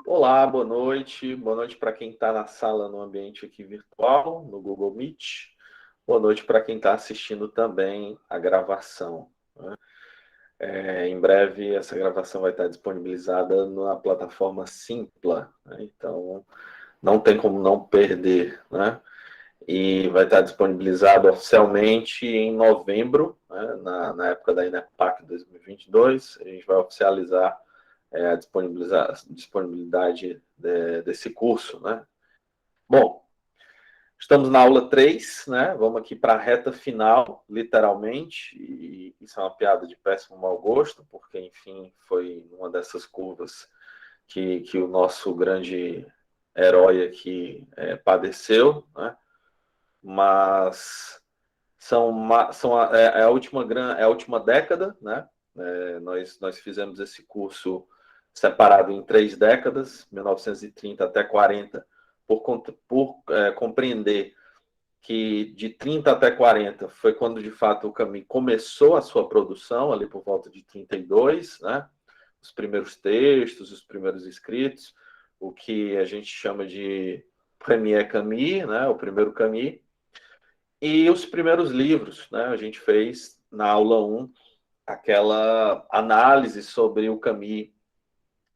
Olá, boa noite. Boa noite para quem está na sala no ambiente aqui virtual, no Google Meet. Boa noite para quem está assistindo também a gravação, né? Em breve essa gravação vai estar disponibilizada na plataforma Simpla, né? Então não tem como não perder, né? E vai estar disponibilizado oficialmente em novembro, né? Na época da INEPAC 2022. A gente vai oficializar a disponibilidade desse curso, né? Bom, estamos na aula 3, né? Vamos aqui para a reta final, literalmente, e isso é uma piada de péssimo mau gosto, porque, enfim, foi uma dessas curvas que o nosso grande herói aqui padeceu, né? Mas é a última década, né? Nós fizemos esse curso separado em 3 décadas, 1930 até 40, por compreender que de 30 até 40 foi quando de fato o Camus começou a sua produção, ali por volta de 32, né? Os primeiros textos, os primeiros escritos, o que a gente chama de Premier Camus, né? O primeiro Camus. E os primeiros livros, né? A gente fez na aula 1 aquela análise sobre o Camus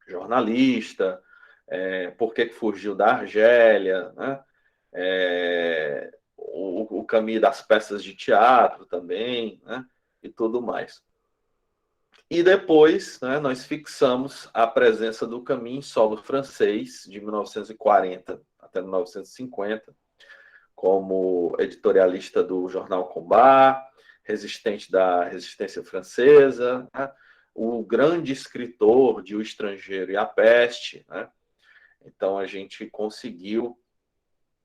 jornalista, por que fugiu da Argélia, né? O Camus das peças de teatro também, né? E tudo mais. E depois, né, nós fixamos a presença do Camus em solo francês, de 1940 até 1950, como editorialista do jornal Combat, resistente da resistência francesa, né? O grande escritor de O Estrangeiro e a Peste, né? Então a gente conseguiu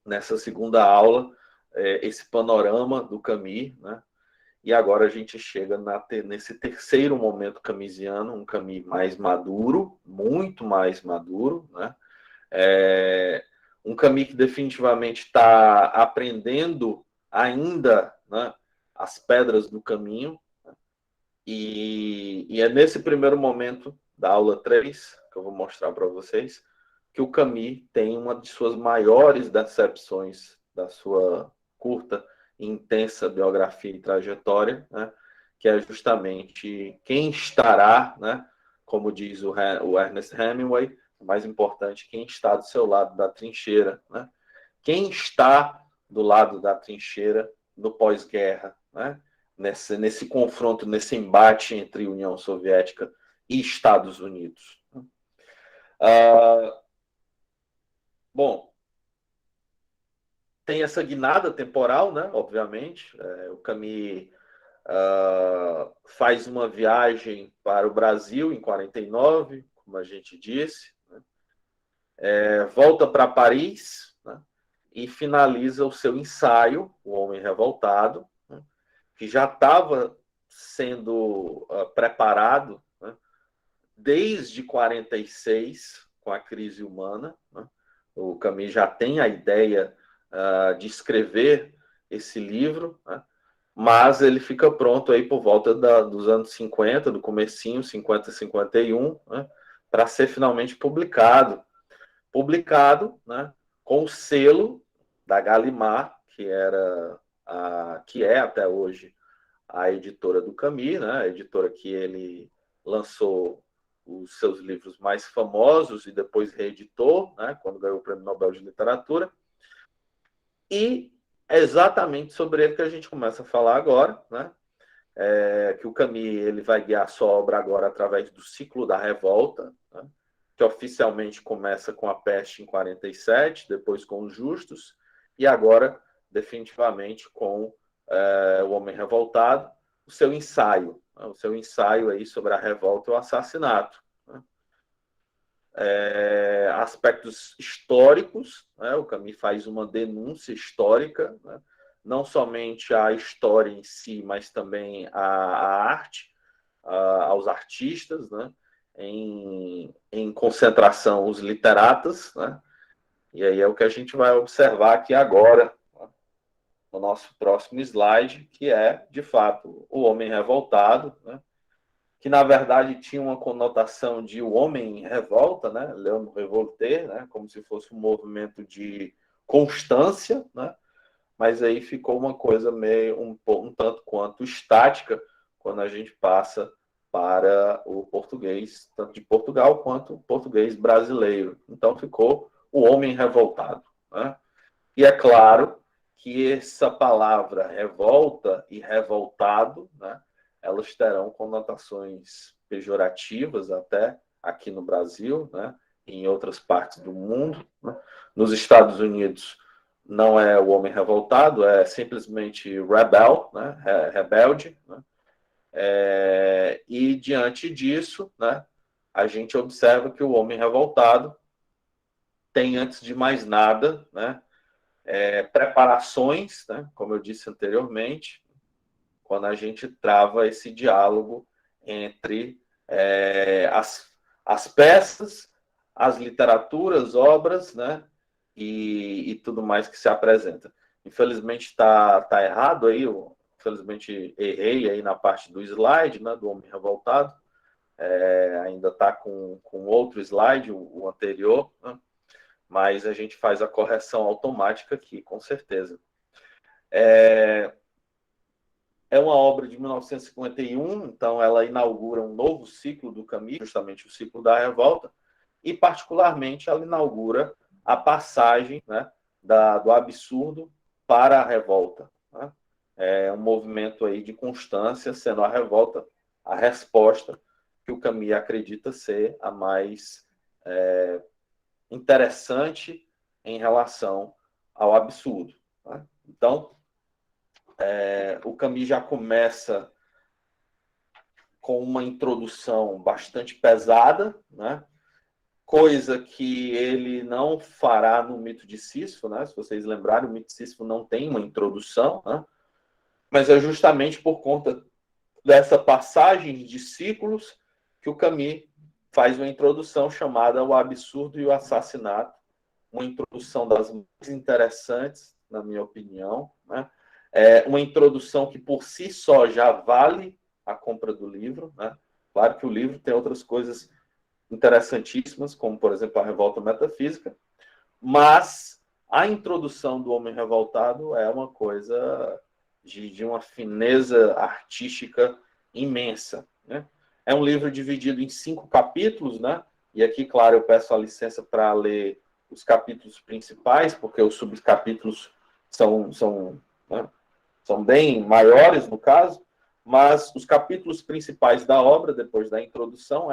nessa segunda aula esse panorama do Camus, né? E agora a gente chega nesse terceiro momento camusiano, um Camus mais maduro, muito mais maduro, né? Um Camus que definitivamente está aprendendo ainda, né, as pedras do caminho. E é nesse primeiro momento da aula 3 que eu vou mostrar para vocês, que o Camus tem uma de suas maiores decepções da sua curta e intensa biografia e trajetória, né, que é justamente quem estará, né, como diz o Ernest Hemingway, o mais importante, quem está do seu lado da trincheira, né? Quem está do lado da trincheira no pós-guerra, né? Nesse confronto, nesse embate entre União Soviética e Estados Unidos. Bom, tem essa guinada temporal, né? Obviamente, o Camus faz uma viagem para o Brasil em 49, como a gente disse, né? Volta para Paris, né? E finaliza o seu ensaio, O Homem Revoltado, né? Que já estava sendo preparado, né? Desde 46, com a crise humana, né? O Camus já tem a ideia de escrever esse livro, né? Mas ele fica pronto aí por volta dos anos 50, do comecinho, 50, 51, né? Para ser finalmente publicado. Publicado, né? Com o selo da Gallimard, que é até hoje a editora do Camus, né? A editora que ele lançou os seus livros mais famosos e depois reeditou, né? Quando ganhou o Prêmio Nobel de Literatura. E é exatamente sobre ele que a gente começa a falar agora, né? Que o Camus ele vai guiar a sua obra agora através do ciclo da revolta, né? Que oficialmente começa com a peste em 47, depois com os justos, e agora, definitivamente, com o Homem Revoltado, o seu ensaio aí sobre a revolta e o assassinato. Né? Aspectos históricos, né? O Camus faz uma denúncia histórica, né? Não somente a história em si, mas também a arte, aos artistas, né? Em concentração os literatas, né? E aí é o que a gente vai observar aqui agora, né? No nosso próximo slide, que é, de fato, o Homem Revoltado, né? que na verdade tinha uma conotação de o homem em revolta, né? Leon Revolté, né? Como se fosse um movimento de constância, né? Mas aí ficou uma coisa meio um tanto quanto estática quando a gente passa para o português, tanto de Portugal quanto o português brasileiro. Então ficou o homem revoltado, né? E é claro que essa palavra revolta e revoltado, né, elas terão conotações pejorativas até aqui no Brasil, né, e em outras partes do mundo. Né? Nos Estados Unidos não é o homem revoltado, é simplesmente rebel, né, rebelde. Né? E diante disso, né, a gente observa que o homem revoltado tem, antes de mais nada, né, preparações, né, como eu disse anteriormente, quando a gente trava esse diálogo entre as peças, as literaturas, obras, né, e tudo mais que se apresenta. Infelizmente tá errado aí, infelizmente errei aí na parte do slide, né, do Homem Revoltado, ainda está com outro slide, o anterior, né? Mas a gente faz a correção automática aqui, com certeza. É uma obra de 1951, então ela inaugura um novo ciclo do Camus, justamente o ciclo da revolta, e particularmente ela inaugura a passagem, né, do absurdo para a revolta. Né? É um movimento aí de constância, sendo a revolta a resposta que o Camus acredita ser a mais interessante em relação ao absurdo. Né? Então, o Camus já começa com uma introdução bastante pesada, né? Coisa que ele não fará no mito de Sísifo, né? Se vocês lembrarem, o mito de Sísifo não tem uma introdução, né? Mas é justamente por conta dessa passagem de ciclos que o Camus faz uma introdução chamada O Absurdo e o Assassinato, uma introdução das mais interessantes, na minha opinião, né? Uma introdução que por si só já vale a compra do livro, né? Claro que o livro tem outras coisas interessantíssimas, como, por exemplo, a Revolta Metafísica, mas a introdução do Homem Revoltado é uma coisa de uma fineza artística imensa, né? É um livro dividido em 5 capítulos, né? E aqui, claro, eu peço a licença para ler os capítulos principais, porque os subcapítulos né, são bem maiores, no caso, mas os capítulos principais da obra, depois da introdução,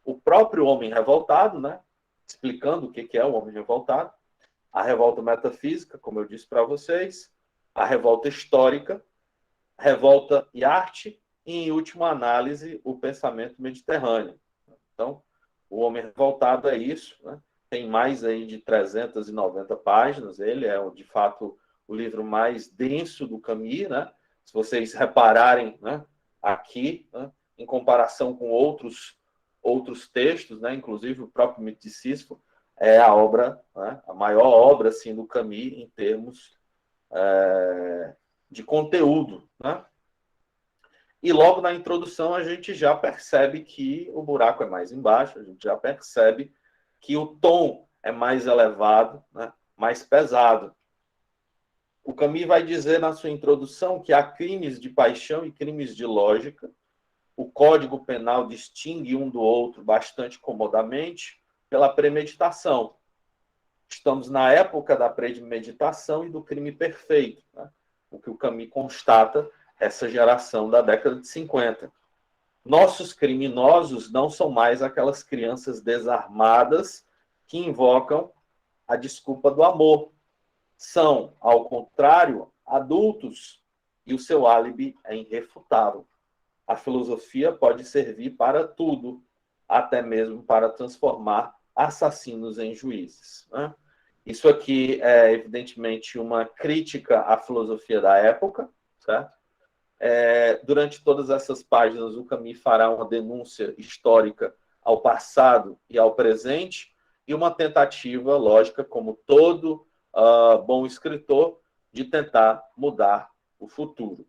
o próprio homem revoltado, né, explicando o que é o homem revoltado, a revolta metafísica, como eu disse para vocês, a revolta histórica, revolta e arte, e, em última análise, o pensamento mediterrâneo. Então, o Homem Revoltado é isso, né? Tem mais aí de 390 páginas, ele é, de fato, o livro mais denso do Camus, né? Se vocês repararem, né, aqui, né, em comparação com outros textos, né, inclusive o próprio Mito de Sísifo, é a obra, né, a maior obra assim, do Camus em termos de conteúdo, né? E logo na introdução a gente já percebe que o buraco é mais embaixo, a gente já percebe que o tom é mais elevado, né, mais pesado. O Camus vai dizer na sua introdução que há crimes de paixão e crimes de lógica. O Código Penal distingue um do outro bastante comodamente pela premeditação. Estamos na época da premeditação e do crime perfeito, né? O que o Camus constata essa geração da década de 50. Nossos criminosos não são mais aquelas crianças desarmadas que invocam a desculpa do amor. São, ao contrário, adultos e o seu álibi é irrefutável. A filosofia pode servir para tudo, até mesmo para transformar assassinos em juízes. Né? Isso aqui é, evidentemente, uma crítica à filosofia da época, certo? Durante todas essas páginas, o Camus fará uma denúncia histórica ao passado e ao presente, e uma tentativa, lógica, como todo bom escritor, de tentar mudar o futuro.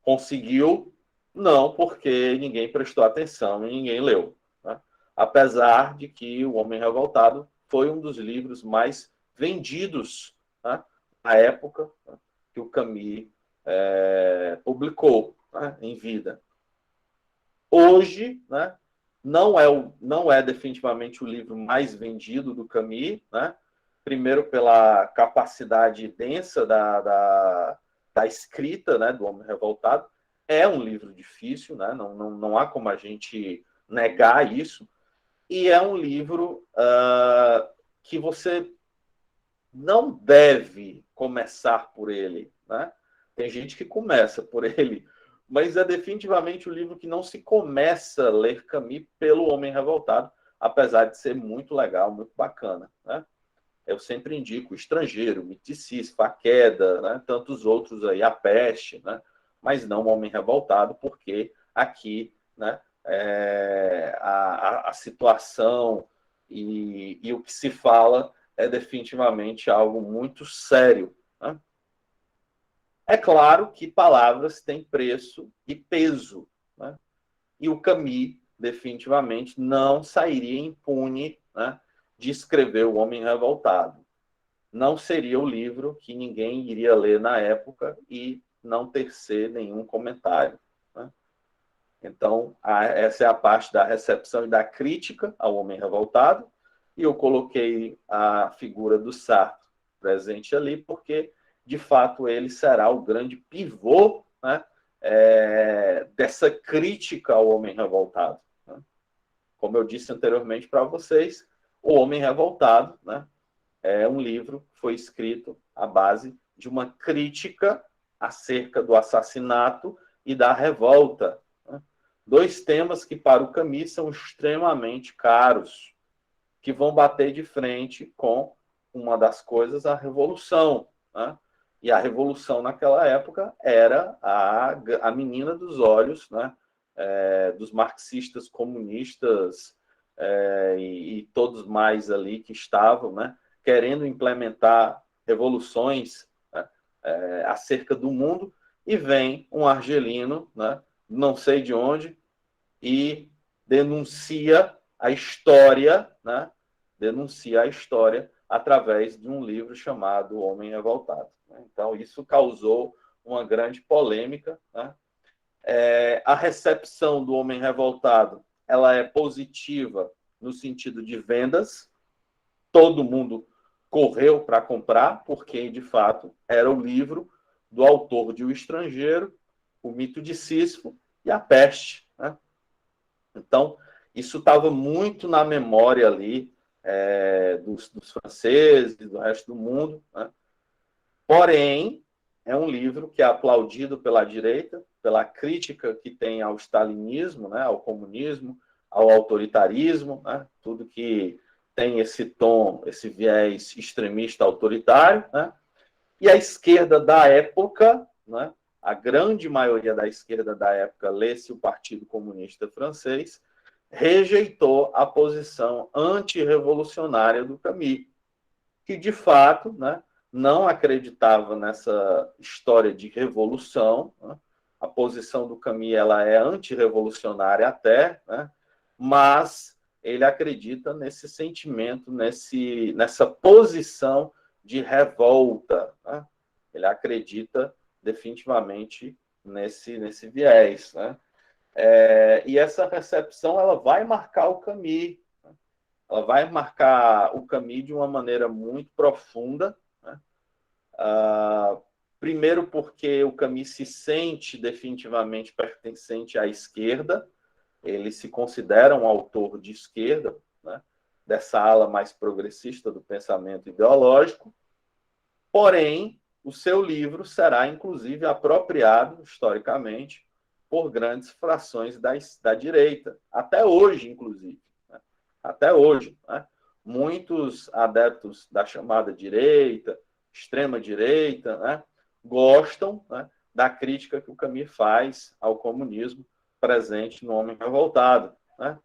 Conseguiu, Não, porque ninguém prestou atenção e ninguém leu, né? Apesar de que O Homem Revoltado foi um dos livros mais vendidos, né, na época, né, que o Camus publicou, né, em vida. Hoje, né, não é definitivamente o livro mais vendido do Camus, né? Primeiro pela capacidade densa da escrita, né, do Homem Revoltado. É um livro difícil, né? Não há como a gente negar isso. E é um livro que você não deve começar por ele, né? Tem gente que começa por ele, mas é definitivamente o livro que não se começa a ler Camus pelo Homem Revoltado, apesar de ser muito legal, muito bacana, né? Eu sempre indico O Estrangeiro, Miticismo, A Queda, né? Tantos outros aí, A Peste, né? Mas não O Homem Revoltado, porque aqui, né, a situação e o que se fala é definitivamente algo muito sério, né? É claro que palavras têm preço e peso, né? E o Camus definitivamente não sairia impune, né, de escrever O Homem Revoltado. Não seria o livro que ninguém iria ler na época e não tecer nenhum comentário, né? Então, essa é a parte da recepção e da crítica ao Homem Revoltado, e eu coloquei a figura do Sartre presente ali, porque, de fato, ele será o grande pivô, né, dessa crítica ao Homem Revoltado, né? Como eu disse anteriormente para vocês, O Homem Revoltado, né, é um livro que foi escrito à base de uma crítica acerca do assassinato e da revolta, né? Dois temas que, para o Camus, são extremamente caros, que vão bater de frente com uma das coisas, a revolução, né? E a revolução naquela época era a menina dos olhos, né, dos marxistas comunistas, e todos mais ali que estavam, né, querendo implementar revoluções, né, acerca do mundo, e vem um argelino, né, não sei de onde, e denuncia a história, né, denuncia a história através de um livro chamado O Homem Revoltado. Então, isso causou uma grande polêmica, né? A recepção do Homem Revoltado, ela é positiva no sentido de vendas. Todo mundo correu para comprar, porque, de fato, era o livro do autor de O Estrangeiro, O Mito de Sísifo e A Peste, né? Então, isso estava muito na memória ali, dos franceses, do resto do mundo, né? Porém, é um livro que é aplaudido pela direita, pela crítica que tem ao stalinismo, né, ao comunismo, ao autoritarismo, né, tudo que tem esse tom, esse viés extremista autoritário, né? E a esquerda da época, né, a grande maioria da esquerda da época, lê-se o Partido Comunista Francês, rejeitou a posição antirrevolucionária do Camus, que de fato, né, não acreditava nessa história de revolução, né? A posição do Camus, ela é antirrevolucionária até, né? Mas ele acredita nesse sentimento, nessa posição de revolta, né? Ele acredita definitivamente nesse viés, né? E essa recepção, ela vai marcar o Camus, ela vai marcar o Camus de uma maneira muito profunda, né? Primeiro porque o Camus se sente definitivamente pertencente à esquerda, ele se considera um autor de esquerda, né, dessa ala mais progressista do pensamento ideológico, porém, o seu livro será, inclusive, apropriado, historicamente, por grandes frações da direita, até hoje, inclusive. Né? Até hoje. Né? Muitos adeptos da chamada direita, extrema-direita, né, gostam, né, da crítica que o Camus faz ao comunismo presente no Homem Revoltado. Né?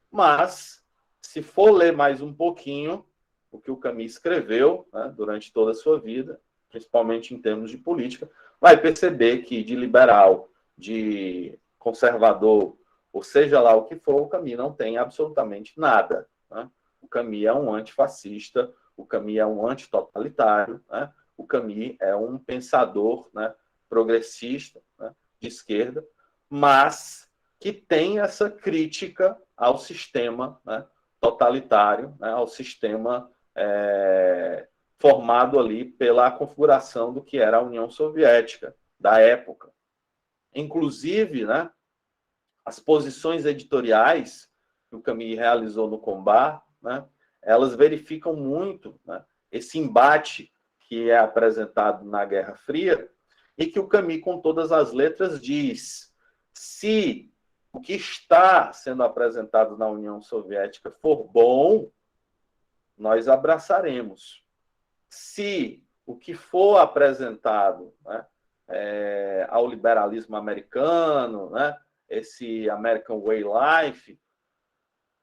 Mas, se for ler mais um pouquinho o que o Camus escreveu, né, durante toda a sua vida, principalmente em termos de política, vai perceber que de liberal, de conservador, ou seja lá o que for, o Camus não tem absolutamente nada. Né? O Camus é um antifascista, o Camus é um antitotalitário, né? O Camus é um pensador, né, progressista, né, de esquerda, mas que tem essa crítica ao sistema, né, totalitário, né, ao sistema formado ali pela configuração do que era a União Soviética da época. Inclusive, né, as posições editoriais que o Camus realizou no Combat, né, elas verificam muito, né, esse embate que é apresentado na Guerra Fria e que o Camus, com todas as letras, diz: se o que está sendo apresentado na União Soviética for bom, nós abraçaremos. Se o que for apresentado, né, ao liberalismo americano, né, esse American Way Life,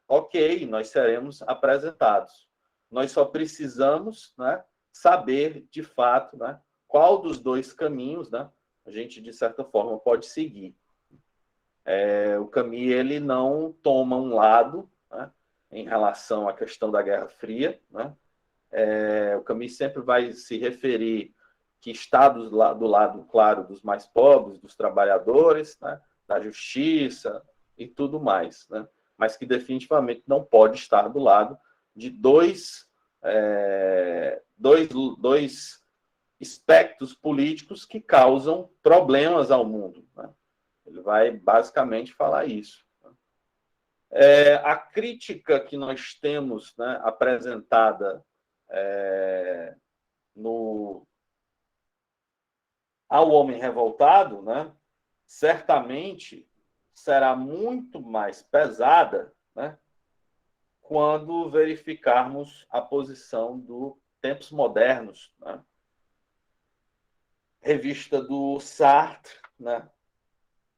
ok, nós seremos apresentados. Nós só precisamos, né, saber, de fato, né, qual dos dois caminhos, né, a gente, de certa forma, pode seguir. O Camus, ele não toma um lado, né, em relação à questão da Guerra Fria. Né? O Camus sempre vai se referir que está do lado, claro, dos mais pobres, dos trabalhadores, né, da justiça e tudo mais, né? Mas que definitivamente não pode estar do lado de dois espectros políticos que causam problemas ao mundo. Né? Ele vai basicamente falar isso. A crítica que nós temos, né, apresentada ao Homem Revoltado, né, certamente será muito mais pesada, né, quando verificarmos a posição do Tempos Modernos, né, revista do Sartre, né,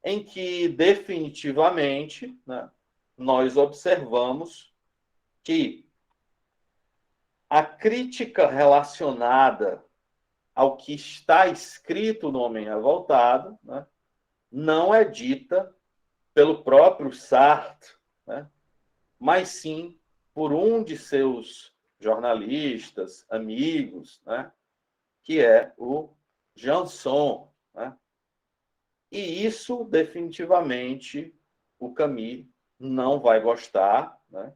em que definitivamente, né, nós observamos que a crítica relacionada ao que está escrito no Homem Revoltado, né, não é dita pelo próprio Sartre, né, mas sim por um de seus jornalistas, amigos, né, que é o Janson. Né? E isso, definitivamente, o Camus não vai gostar. Né?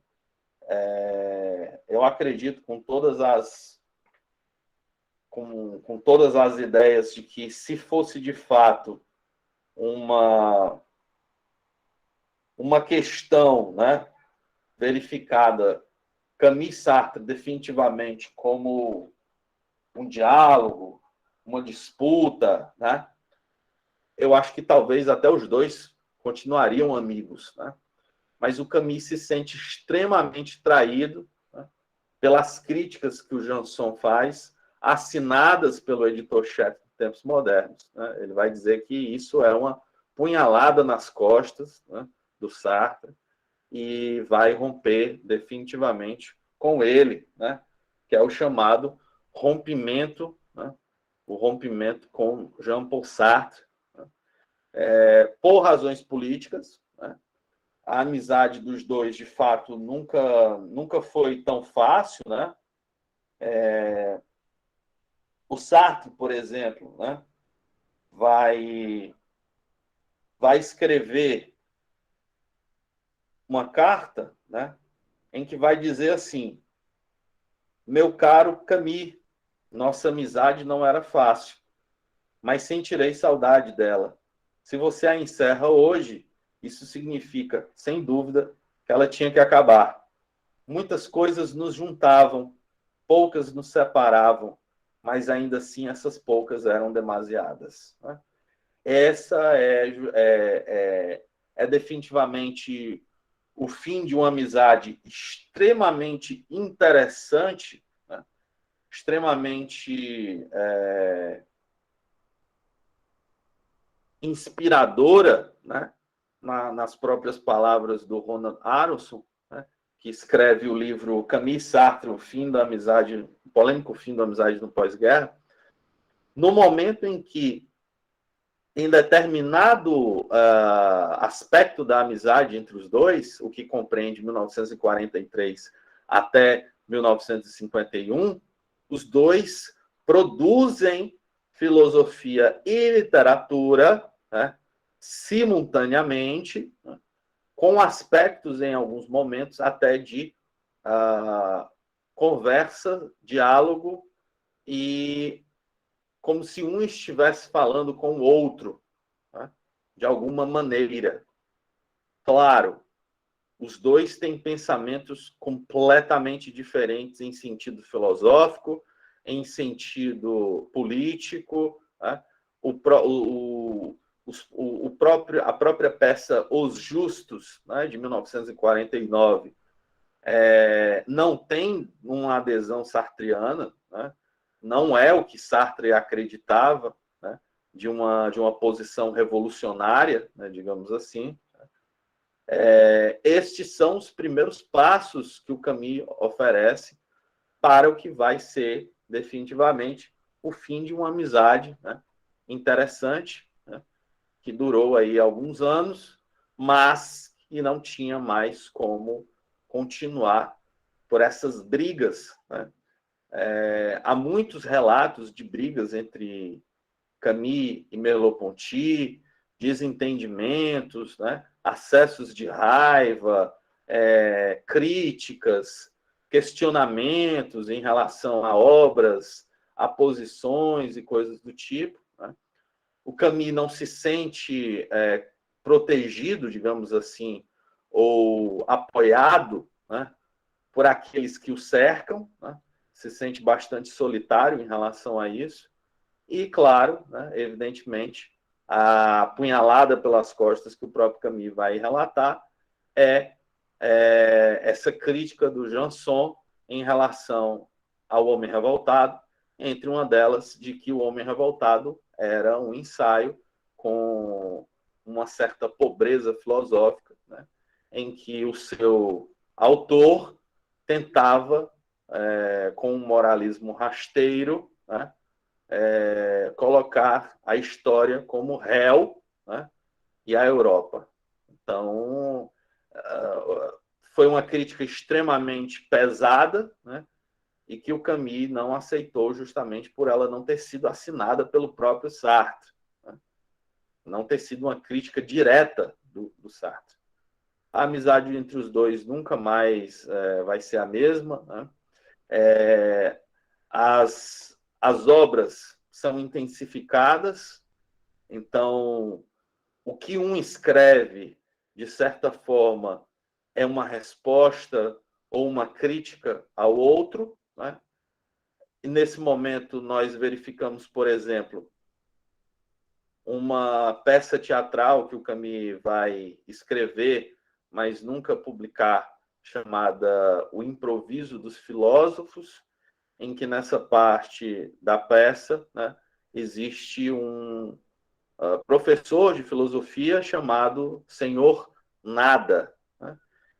Eu acredito com todas as ideias de que, se fosse de fato uma questão, né, verificada, Camus e Sartre definitivamente como um diálogo, uma disputa, né, eu acho que talvez até os dois continuariam amigos. Né? Mas o Camus se sente extremamente traído, né, pelas críticas que o Janson faz, assinadas pelo editor-chefe de Tempos Modernos. Né? Ele vai dizer que isso é uma punhalada nas costas, né, do Sartre, e vai romper definitivamente com ele, né, que é o chamado rompimento, né, o rompimento com Jean-Paul Sartre, né, por razões políticas. Né? A amizade dos dois, de fato, nunca foi tão fácil. Né? O Sartre, por exemplo, né, vai escrever uma carta, né, em que vai dizer assim: meu caro Camus, nossa amizade não era fácil, mas sentirei saudade dela. Se você a encerra hoje, isso significa, sem dúvida, que ela tinha que acabar. Muitas coisas nos juntavam, poucas nos separavam, mas ainda assim essas poucas eram demasiadas. Né? Essa é definitivamente o fim de uma amizade extremamente interessante, né? Extremamente inspiradora, né? Nas próprias palavras do Ronan Aronson, né? Que escreve o livro Camus e Sartre, o fim da amizade, o polêmico fim da amizade no pós-guerra. No momento em que em determinado aspecto da amizade entre os dois, o que compreende 1943 até 1951, os dois produzem filosofia e literatura, né, simultaneamente, né, com aspectos, em alguns momentos, até de conversa, diálogo, e como se um estivesse falando com o outro, né, de alguma maneira. Claro, os dois têm pensamentos completamente diferentes em sentido filosófico, em sentido político, né? A própria peça Os Justos, né, de 1949, não tem uma adesão sartreana, né? Não é o que Sartre acreditava, né, de uma posição revolucionária, né, digamos assim. Estes são os primeiros passos que o Camus oferece para o que vai ser definitivamente o fim de uma amizade, né, interessante, né, que durou aí alguns anos, mas que não tinha mais como continuar por essas brigas, né? Há muitos relatos de brigas entre Camus e Merleau-Ponty, desentendimentos, né? Acessos de raiva, críticas, questionamentos em relação a obras, a posições e coisas do tipo, né? O Camus não se sente protegido, digamos assim, ou apoiado, né, por aqueles que o cercam, né? Se sente bastante solitário em relação a isso. E, claro, né, evidentemente, a punhalada pelas costas que o próprio Camus vai relatar é essa crítica do Janson em relação ao Homem Revoltado, entre uma delas de que o Homem Revoltado era um ensaio com uma certa pobreza filosófica, né, em que o seu autor tentava, com um moralismo rasteiro, né, colocar a história como réu, né, e a Europa. Então, foi uma crítica extremamente pesada, né, e que o Camus não aceitou justamente por ela não ter sido assinada pelo próprio Sartre, né, não ter sido uma crítica direta do Sartre. A amizade entre os dois nunca mais vai ser a mesma, né? As obras são intensificadas, então o que um escreve, de certa forma, é uma resposta ou uma crítica ao outro, né? E nesse momento nós verificamos, por exemplo, uma peça teatral que o Camus vai escrever, mas nunca publicar, chamada O Improviso dos Filósofos, em que nessa parte da peça, né, existe um professor de filosofia chamado Senhor Nada, né,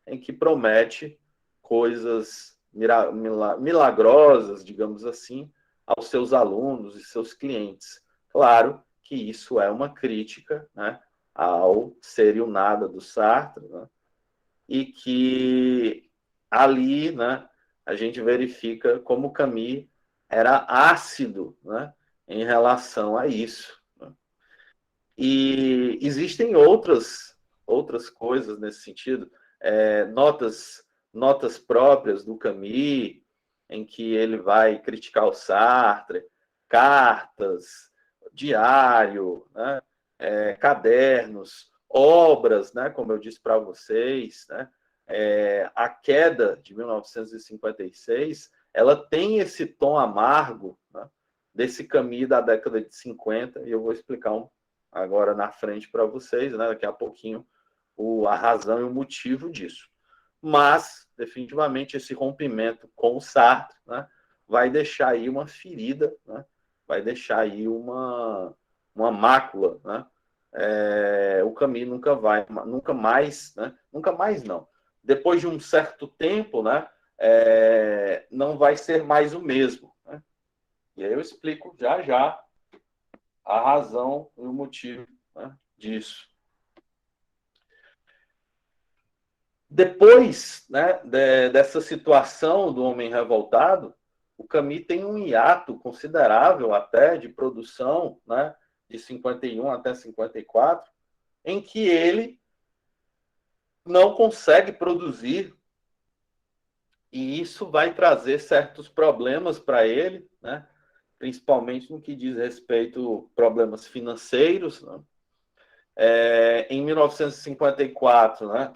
em que promete coisas milagrosas, digamos assim, aos seus alunos e seus clientes. Claro que isso é uma crítica, né, ao ser e o nada do Sartre, né, e que ali, né, a gente verifica como Camus era ácido, né, em relação a isso. Né? E existem outras coisas nesse sentido, notas próprias do Camus, em que ele vai criticar o Sartre, cartas, diário, né, cadernos, obras, né, como eu disse para vocês, né, a queda de 1956, ela tem esse tom amargo, né, desse Camus da década de 50, e eu vou explicar agora na frente para vocês, né, daqui a pouquinho, a razão e o motivo disso. Mas, definitivamente, esse rompimento com o Sartre, né, vai deixar aí uma ferida, né, vai deixar aí uma mácula, né? O Camus nunca mais, né? Nunca mais não. Depois de um certo tempo, né? Não vai ser mais o mesmo. Né? E aí eu explico já a razão e o motivo, né, disso. Depois, né, dessa situação do homem revoltado, o Camus tem um hiato considerável até de produção, né, de 51 até 54, em que ele não consegue produzir, e isso vai trazer certos problemas para ele, né, principalmente no que diz respeito a problemas financeiros. Né. Em 1954, né,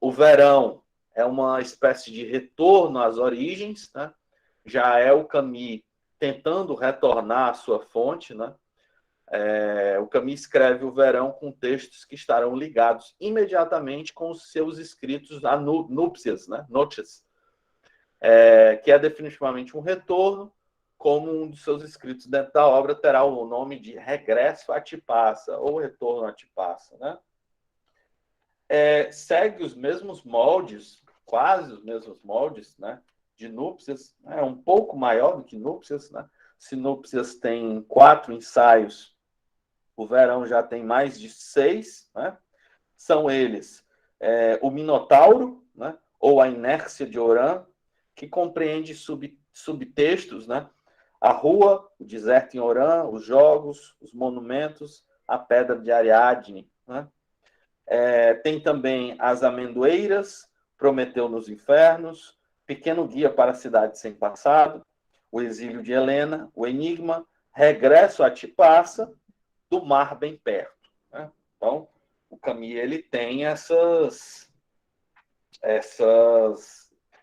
o Verão é uma espécie de retorno às origens, né? Já é o Camus tentando retornar à sua fonte, né? O Camus escreve o Verão com textos que estarão ligados imediatamente com os seus escritos a núpcias, né? Noches, que é definitivamente um retorno, como um dos seus escritos dentro da obra terá o nome de Regresso a Tipassa, ou Retorno a Tipassa, né? Segue os mesmos moldes, quase os mesmos moldes, né, de Núpcias, né, um pouco maior do que Núpcias, né? Se Núpcias tem 4 ensaios, o Verão já tem mais de 6, né? São eles o Minotauro, né, ou a Inércia de Orã, que compreende subtextos, né? A rua, o deserto em Orã, os jogos, os monumentos, a pedra de Ariadne, né? Tem também As Amendoeiras, Prometeu nos Infernos, Pequeno Guia para a Cidade Sem Passado, O Exílio de Helena, O Enigma, Regresso a Tipassa, Do Mar Bem Perto. Né? Então, o Camus ele tem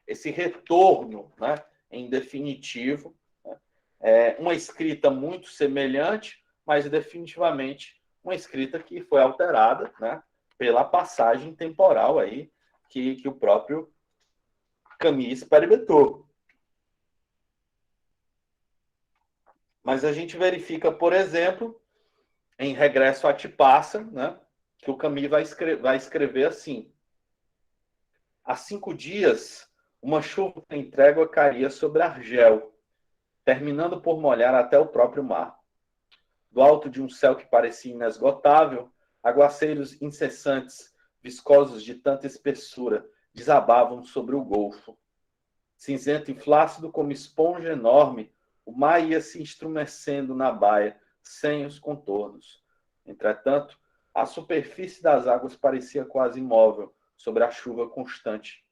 esse retorno, né, em definitivo, né? Uma escrita muito semelhante, mas definitivamente uma escrita que foi alterada, né, pela passagem temporal aí que o próprio Camus experimentou. Mas a gente verifica, por exemplo, em Regresso a Tipassa, né, que o Camus vai escrever assim: há 5 dias, uma chuva sem trégua caía sobre Argel, terminando por molhar até o próprio mar. Do alto de um céu que parecia inesgotável, aguaceiros incessantes, viscosos de tanta espessura, desabavam sobre o golfo. Cinzento e flácido como esponja enorme, o mar ia se estremecendo na baia, sem os contornos. Entretanto, a superfície das águas parecia quase imóvel sobre a chuva constante.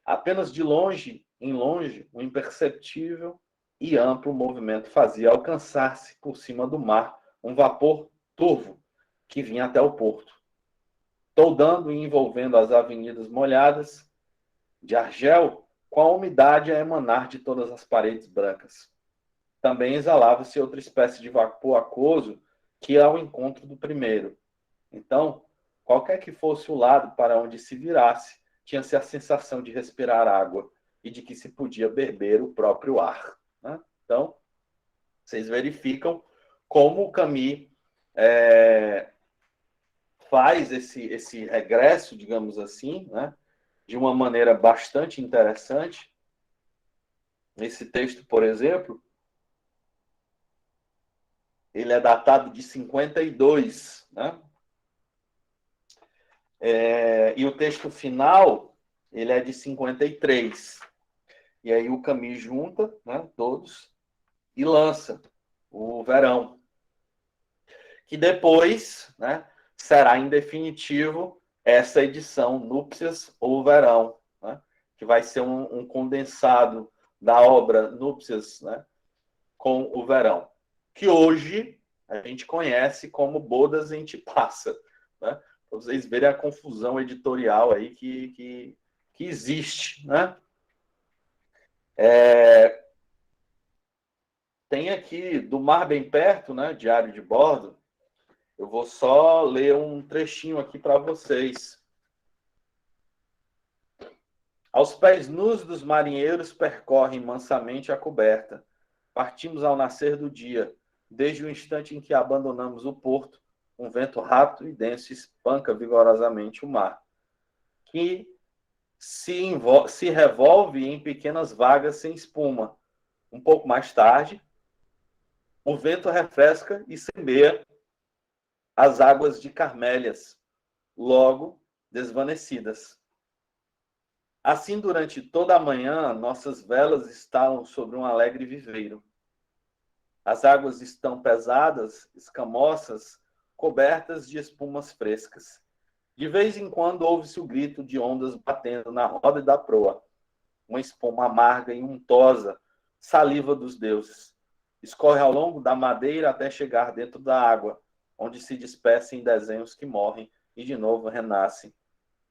Apenas de longe em longe, um imperceptível e amplo movimento fazia alcançar-se por cima do mar um vapor turvo que vinha até o porto, toldando e envolvendo as avenidas molhadas de Argel com a umidade a emanar de todas as paredes brancas. Também exalava-se outra espécie de vapor aquoso que ia ao encontro do primeiro. Então, qualquer que fosse o lado para onde se virasse, tinha-se a sensação de respirar água e de que se podia beber o próprio ar. Né? Então, vocês verificam como o Camus faz esse regresso, digamos assim, né? De uma maneira bastante interessante. Esse texto, por exemplo, ele é datado de 52, né? E o texto final, ele é de 53. E aí o Camus junta, né, todos e lança o Verão, que depois, né, será em definitivo essa edição Núpcias ou Verão, né, que vai ser um condensado da obra Núpcias, né, com o Verão, que hoje a gente conhece como Bodas em Tipassa, né, para vocês verem a confusão editorial aí que existe, né? Tem aqui Do Mar Bem Perto, né, Diário de Bordo. Eu vou só ler um trechinho aqui para vocês. Aos pés nus dos marinheiros percorrem mansamente a coberta. Partimos ao nascer do dia. Desde o instante em que abandonamos o porto, um vento rápido e denso espanca vigorosamente o mar, que se revolve em pequenas vagas sem espuma. Um pouco mais tarde, O vento refresca e semeia as águas de Carmélias, logo desvanecidas. Assim, durante toda a manhã, nossas velas estalam sobre um alegre viveiro. As águas estão pesadas, escamosas, cobertas de espumas frescas. De vez em quando ouve-se o grito de ondas batendo na roda da proa. Uma espuma amarga e untosa, saliva dos deuses. Escorre ao longo da madeira até chegar dentro da água, onde se despecem desenhos que morrem e de novo renascem.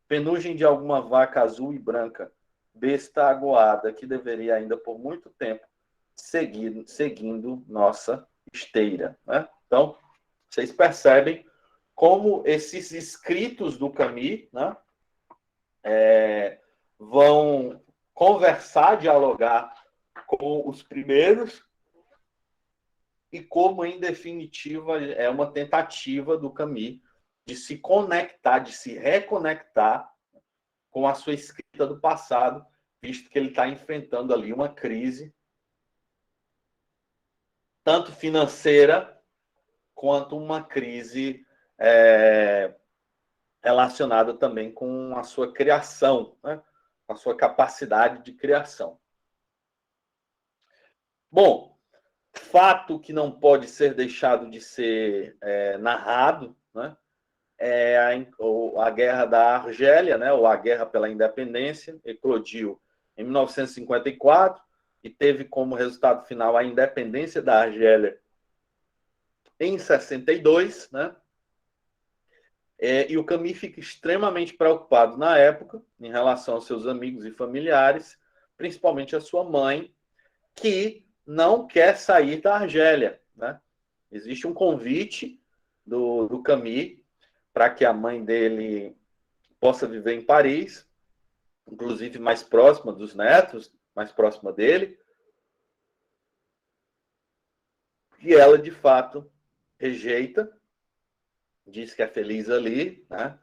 Penugem de alguma vaca azul e branca, besta aguada que deveria ainda por muito tempo seguindo nossa esteira. Né? Então, vocês percebem como esses escritos do Camus, né, vão conversar, dialogar com os primeiros e como, em definitiva, é uma tentativa do Camus de se conectar, de se reconectar com a sua escrita do passado, visto que ele está enfrentando ali uma crise, tanto financeira, quanto uma crise relacionada também com a sua criação, né? Com a sua capacidade de criação. Bom, fato que não pode ser deixado de ser narrado, né? É a Guerra da Argélia, né? Ou a Guerra pela Independência, eclodiu em 1954 e teve como resultado final a independência da Argélia em 62, né? E o Camus fica extremamente preocupado na época em relação aos seus amigos e familiares, principalmente a sua mãe, que não quer sair da Argélia. Né? Existe um convite do Camus para que a mãe dele possa viver em Paris, inclusive mais próxima dos netos, mais próxima dele, e ela, de fato, rejeita, diz que é feliz ali, né?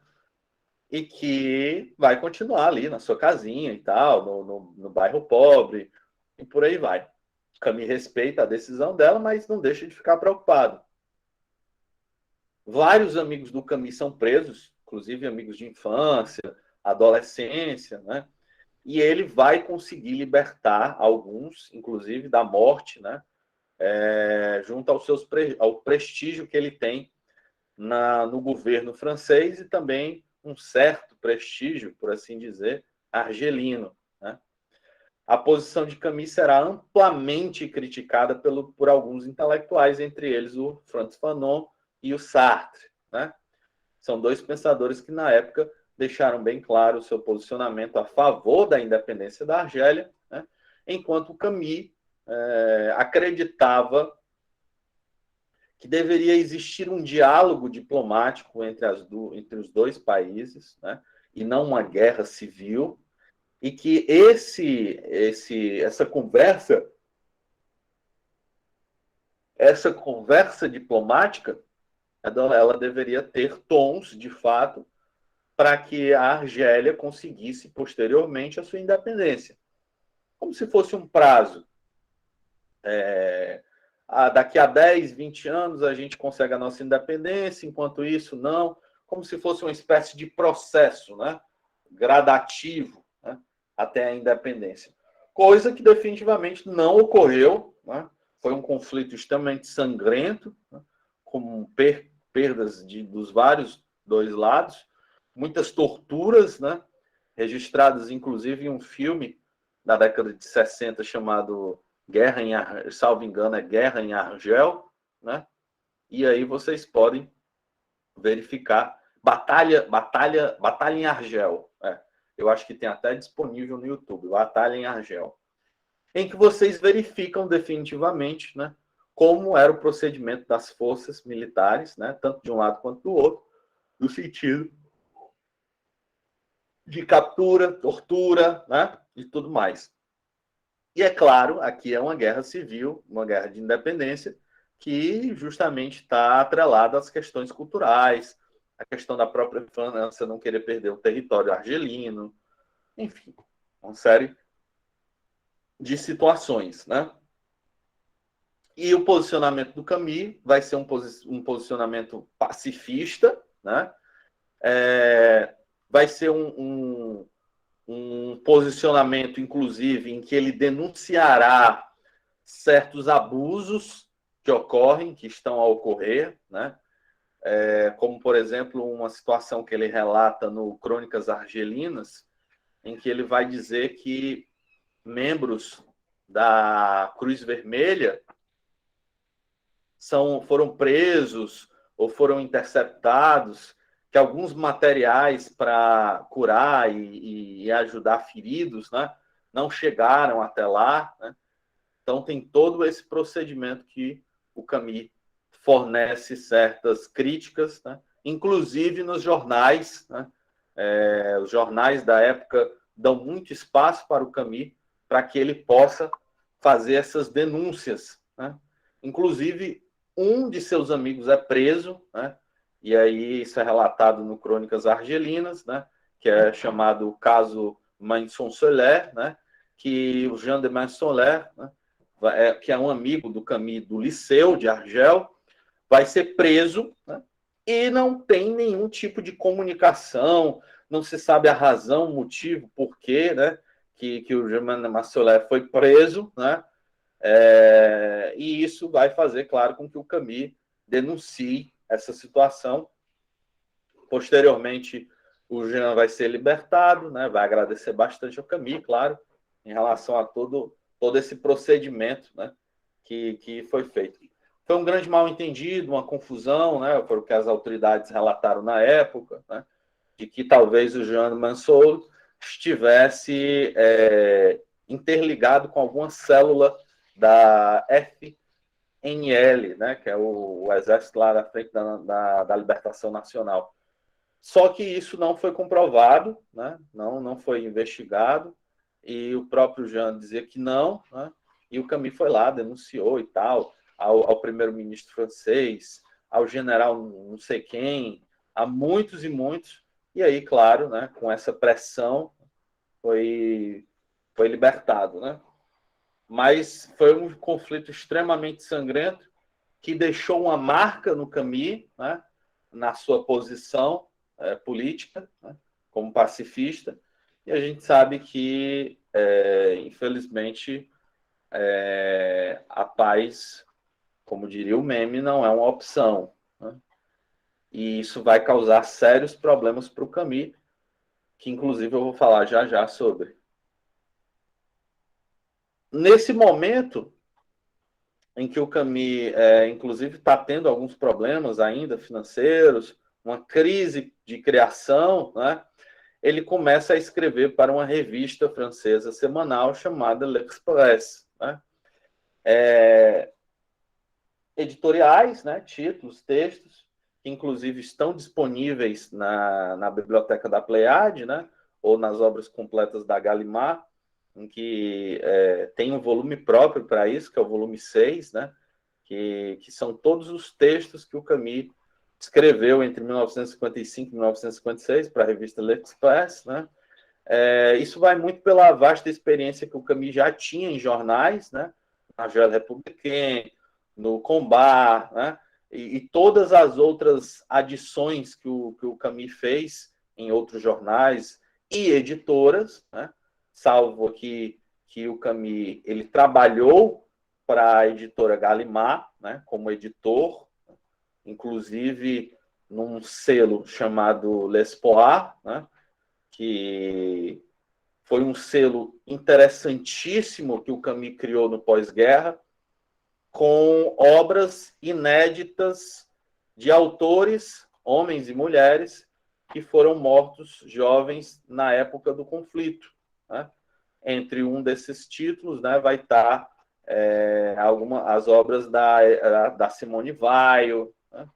E que vai continuar ali na sua casinha e tal, no bairro pobre, e por aí vai. Camus respeita a decisão dela, mas não deixa de ficar preocupado. Vários amigos do Camus são presos, inclusive amigos de infância, adolescência, né? E ele vai conseguir libertar alguns, inclusive da morte, né? Junto ao prestígio que ele tem no governo francês e também um certo prestígio, por assim dizer, argelino. Né? A posição de Camus será amplamente criticada por alguns intelectuais, entre eles o Frantz Fanon e o Sartre. Né? São dois pensadores que, na época, deixaram bem claro o seu posicionamento a favor da independência da Argélia, né? Enquanto o Camus acreditava que deveria existir um diálogo diplomático entre os dois países, né? E não uma guerra civil, e que essa conversa diplomática, ela deveria ter tons, de fato, para que a Argélia conseguisse posteriormente a sua independência. Como se fosse um prazo. Daqui a 10, 20 anos a gente consegue a nossa independência, enquanto isso não, como se fosse uma espécie de processo, né? Gradativo, né? Até a independência. Coisa que definitivamente não ocorreu, né? Foi um conflito extremamente sangrento, né? Com perdas dos vários dois lados, muitas torturas, né? Registradas inclusive em um filme da década de 60 chamado Guerra em, salvo engano, é Guerra em Argel, né? E aí vocês podem verificar Batalha em Argel. Eu acho que tem até disponível no YouTube, Batalha em Argel, em que vocês verificam definitivamente, né, como era o procedimento das forças militares, né, tanto de um lado quanto do outro, no sentido de captura, tortura, né, e tudo mais. E é claro, aqui é uma guerra civil, uma guerra de independência, que justamente está atrelada às questões culturais, a questão da própria França não querer perder o território argelino, enfim, uma série de situações, né? E o posicionamento do Camus vai ser um posicionamento pacifista, né? Vai ser um posicionamento, inclusive, em que ele denunciará certos abusos que ocorrem, que estão a ocorrer, né? Como, por exemplo, uma situação que ele relata no Crônicas Argelinas, em que ele vai dizer que membros da Cruz Vermelha foram presos ou foram interceptados, que alguns materiais para curar e ajudar feridos, né, não chegaram até lá. Né? Então, tem todo esse procedimento que o Camus fornece certas críticas, né? Inclusive nos jornais. Né? Os jornais da época dão muito espaço para o Camus para que ele possa fazer essas denúncias. Né? Inclusive, um de seus amigos é preso, né? E aí isso é relatado no Crônicas Argelinas, né? Que é chamado o caso Manson-Soler, né? Que o Jean de Manson-Soler, né? Que é um amigo do Camus do Liceu de Argel, vai ser preso, né? E não tem nenhum tipo de comunicação, não se sabe a razão, o motivo, porquê, né? Que o Jean de Manson-Soler foi preso, né? E isso vai fazer, claro, com que o Camus denuncie essa situação. Posteriormente, o Jean vai ser libertado, né? Vai agradecer bastante ao Camus, claro, em relação a todo esse procedimento, né? Que foi feito. Foi um grande mal-entendido, uma confusão, né? Foi o que as autoridades relataram na época, né? De que talvez o Jean Mansol estivesse interligado com alguma célula da FNL, né, que é o exército lá da frente da Libertação Nacional. Só que isso não foi comprovado, né, não foi investigado, e o próprio Jean dizia que não, né, e o Camus foi lá, denunciou e tal, ao primeiro-ministro francês, ao general não sei quem, a muitos e muitos, e aí, claro, né, com essa pressão, foi libertado, né? Mas foi um conflito extremamente sangrento que deixou uma marca no Camus, né, na sua posição política, né, como pacifista, e a gente sabe que, infelizmente, a paz, como diria o meme, não é uma opção. Né? E isso vai causar sérios problemas para o Camus, que inclusive eu vou falar já já sobre. Nesse momento em que o Camus, inclusive, está tendo alguns problemas ainda financeiros, uma crise de criação, né? Ele começa a escrever para uma revista francesa semanal chamada L'Express. Né? Editoriais, né? Títulos, textos, que inclusive estão disponíveis na biblioteca da Pleiade, né? Ou nas obras completas da Gallimard, em que tem um volume próprio para isso, que é o volume 6, né? Que são todos os textos que o Camus escreveu entre 1955 e 1956 para a revista L'Express, né? Isso vai muito pela vasta experiência que o Camus já tinha em jornais, né? Na Journal Républicain, no Combat, né? E todas as outras adições que o Camus fez em outros jornais e editoras, né? Salvo que o Camus ele trabalhou para a editora Gallimard, né? Como editor, inclusive num selo chamado L'Espoir, né? Que foi um selo interessantíssimo que o Camus criou no pós-guerra, com obras inéditas de autores, homens e mulheres, que foram mortos jovens na época do conflito. Né? Entre um desses títulos, né, vai estar as obras da Simone Weil, né,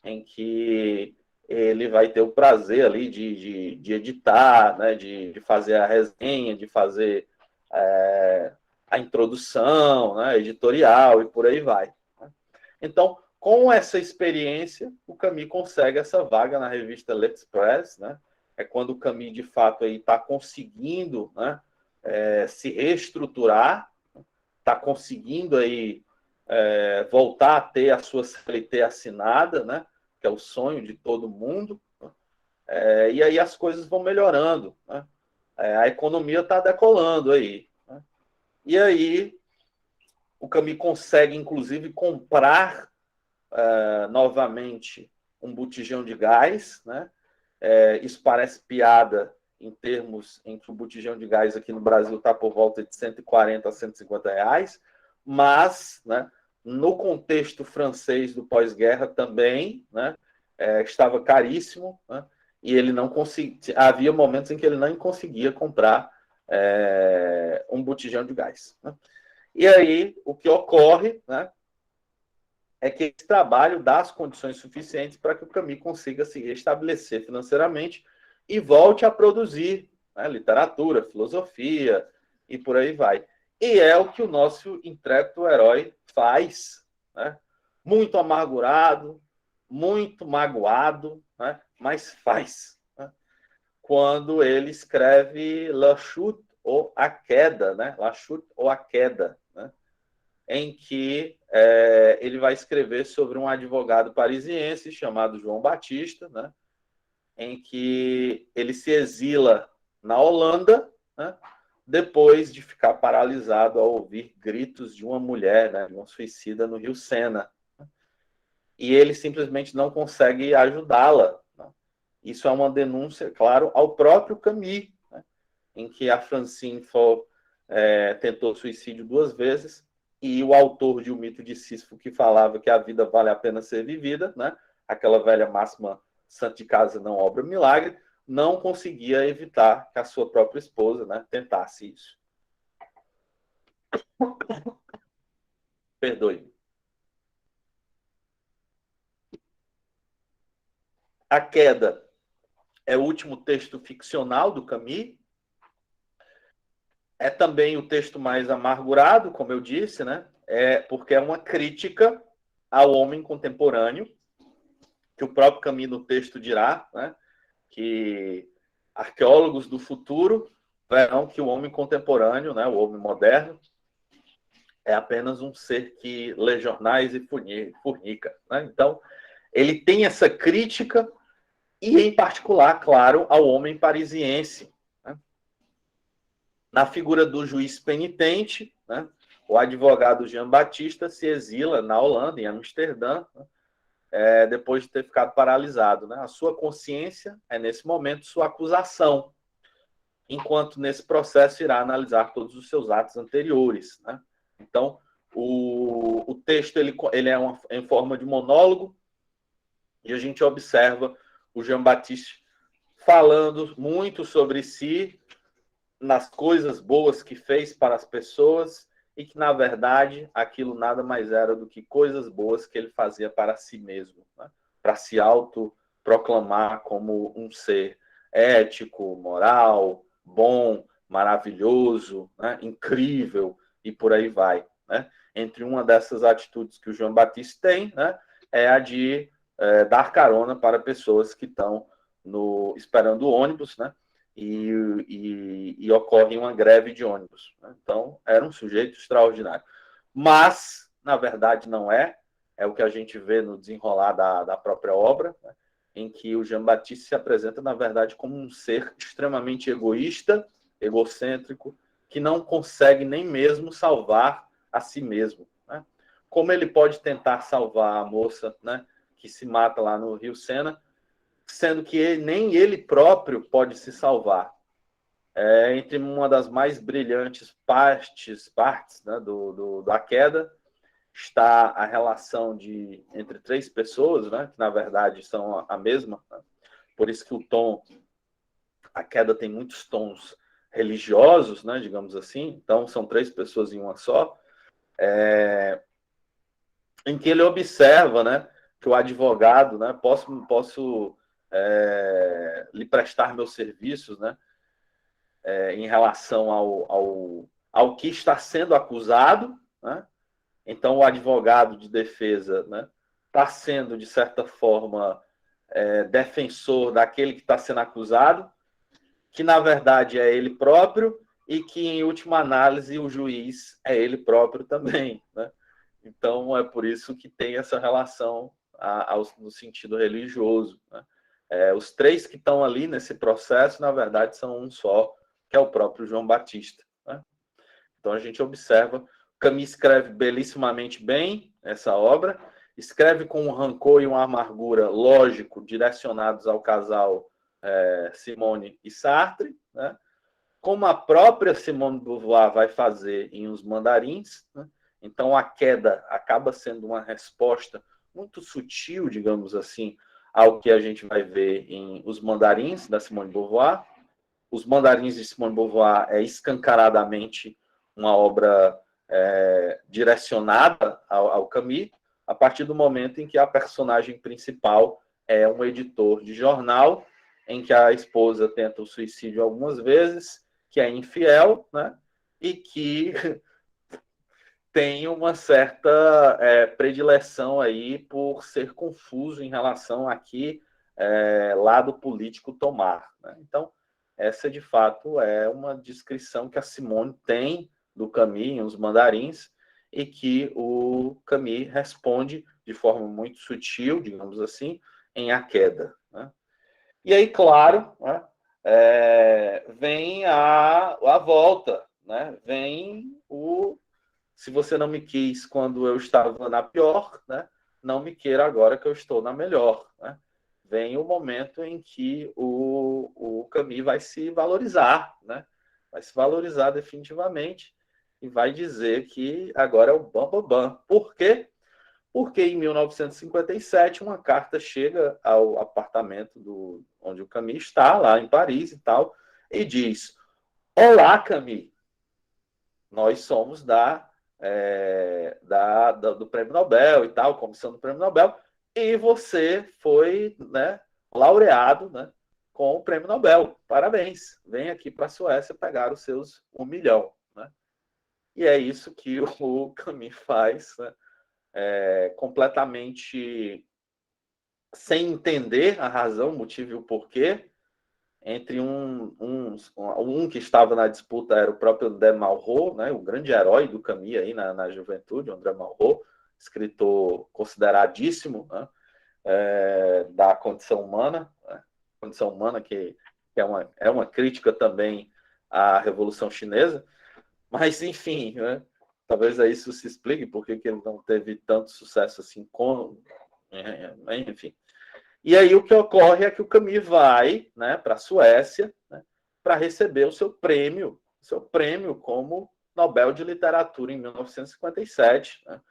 em que ele vai ter o prazer ali de editar, né, de fazer a resenha, de fazer a introdução, né, editorial e por aí vai. Então, com essa experiência, o Camus consegue essa vaga na revista L'Express, né? É quando o Camus, de fato, está conseguindo, né, se reestruturar, está conseguindo aí voltar a ter a sua CLT assinada, né? Que é o sonho de todo mundo. E aí as coisas vão melhorando, né? A economia está decolando aí, né? E aí o Camille consegue, inclusive, comprar novamente um botijão de gás, né? Isso parece piada em termos em que o botijão de gás aqui no Brasil está por volta de 140 a 150 reais, mas, né, no contexto francês do pós-guerra também, né, estava caríssimo, né, e ele não conseguia. Havia momentos em que ele não conseguia comprar um botijão de gás, né? E aí o que ocorre, né, é que esse trabalho dá as condições suficientes para que o Camus consiga se restabelecer financeiramente e volte a produzir, né, literatura, filosofia e por aí vai. E é o que o nosso intrépido herói faz, né? Muito amargurado, muito magoado, né? Mas faz. Né? Quando ele escreve La Chute ou A Queda, né? La Chute ou A Queda, né? Em que ele vai escrever sobre um advogado parisiense chamado João Batista, né, em que ele se exila na Holanda, né, depois de ficar paralisado ao ouvir gritos de uma mulher, né, de uma suicida no Rio Sena. E ele simplesmente não consegue ajudá-la. Né? Isso é uma denúncia, claro, ao próprio Camus, né, em que a Francine Faure tentou suicídio 2 vezes, e o autor de O Mito de Sísifo, que falava que a vida vale a pena ser vivida, né? Aquela velha máxima, santo de casa não obra milagre, não conseguia evitar que a sua própria esposa, né, tentasse isso. Perdoe. A Queda é o último texto ficcional do Camus. É também o texto mais amargurado, como eu disse, né? Porque é uma crítica ao homem contemporâneo, que o próprio Camus no texto dirá, né, que arqueólogos do futuro verão que o homem contemporâneo, né, o homem moderno, é apenas um ser que lê jornais e fornica. Né? Então, ele tem essa crítica e, em particular, claro, ao homem parisiense. Né? Na figura do juiz penitente, né, o advogado Jean Baptiste se exila na Holanda, em Amsterdã, né, depois de ter ficado paralisado. Né? A sua consciência é, nesse momento, sua acusação, enquanto nesse processo irá analisar todos os seus atos anteriores. Né? Então, o texto ele é em forma de monólogo, e a gente observa o Jean Baptiste falando muito sobre si, nas coisas boas que fez para as pessoas, e que, na verdade, aquilo nada mais era do que coisas boas que ele fazia para si mesmo, né? Para se autoproclamar como um ser ético, moral, bom, maravilhoso, né? Incrível, e por aí vai. Né? Entre uma dessas atitudes que o João Batista tem, né, é a de dar carona para pessoas que estão esperando o ônibus, né? E ocorre uma greve de ônibus. Né? Então, era um sujeito extraordinário. Mas, na verdade, não é. É o que a gente vê no desenrolar da própria obra, né? Em que o Jean Baptiste se apresenta, na verdade, como um ser extremamente egoísta, egocêntrico, que não consegue nem mesmo salvar a si mesmo. Né? Como ele pode tentar salvar a moça, né, que se mata lá no Rio Sena, sendo que nem ele próprio pode se salvar. Entre uma das mais brilhantes partes né, da queda está a relação entre 3 pessoas, né, que na verdade são a mesma. Né? Por isso que a queda tem muitos tons religiosos, né, digamos assim. Então são 3 pessoas em uma só. Em que ele observa, né, que o advogado, né, posso lhe prestar meus serviços, né, em relação ao que está sendo acusado, né? Então, o advogado de defesa, né, está sendo, de certa forma, defensor daquele que está sendo acusado, que, na verdade, é ele próprio, e que, em última análise, o juiz é ele próprio também. Né? Então, é por isso que tem essa relação no sentido religioso, né? Os três que estão ali nesse processo, na verdade, são um só, que é o próprio João Batista, né? Então, a gente observa, Camus escreve belíssimamente bem essa obra, escreve com um rancor e uma amargura, lógico, direcionados ao casal Simone e Sartre, né? Como a própria Simone de Beauvoir vai fazer em Os Mandarins, né? Então, a queda acaba sendo uma resposta muito sutil, digamos assim, ao que a gente vai ver em Os Mandarins, da Simone de Beauvoir. Os Mandarins de Simone de Beauvoir é escancaradamente uma obra direcionada ao Camus, a partir do momento em que a personagem principal é um editor de jornal, em que a esposa tenta o suicídio algumas vezes, que é infiel, né? E que tem uma certa predileção aí por ser confuso em relação a que lado político tomar, né? Então, essa de fato é uma descrição que a Simone tem do Camus, Os Mandarins, e que o Camus responde de forma muito sutil, digamos assim, em A Queda, né? E aí, claro, né, vem a volta, né? Vem o se você não me quis quando eu estava na pior, né, não me queira agora que eu estou na melhor, né? Vem o momento em que o Camus vai se valorizar, né? Vai se valorizar definitivamente e vai dizer que agora é o bam, bam, bam. Por quê? Porque em 1957 uma carta chega ao apartamento onde o Camus está, lá em Paris e tal, e diz: Olá, Camus, nós somos do Prêmio Nobel e tal, comissão do Prêmio Nobel, e você foi, né, laureado, né, com o Prêmio Nobel. Parabéns. Vem aqui para a Suécia pegar os seus 1 milhão. Né? E é isso que o Camus faz, né? Completamente sem entender a razão, o motivo e o porquê. Entre um que estava na disputa era o próprio André Malraux, né, o grande herói do Camus aí na juventude, André Malraux, escritor consideradíssimo, né, da condição humana que é uma crítica também à Revolução Chinesa, mas enfim, né, talvez aí isso se explique porque que ele não teve tanto sucesso assim enfim. E aí o que ocorre é que o Camus vai, né, para a Suécia, né, para receber o seu prêmio como Nobel de Literatura em 1957, né,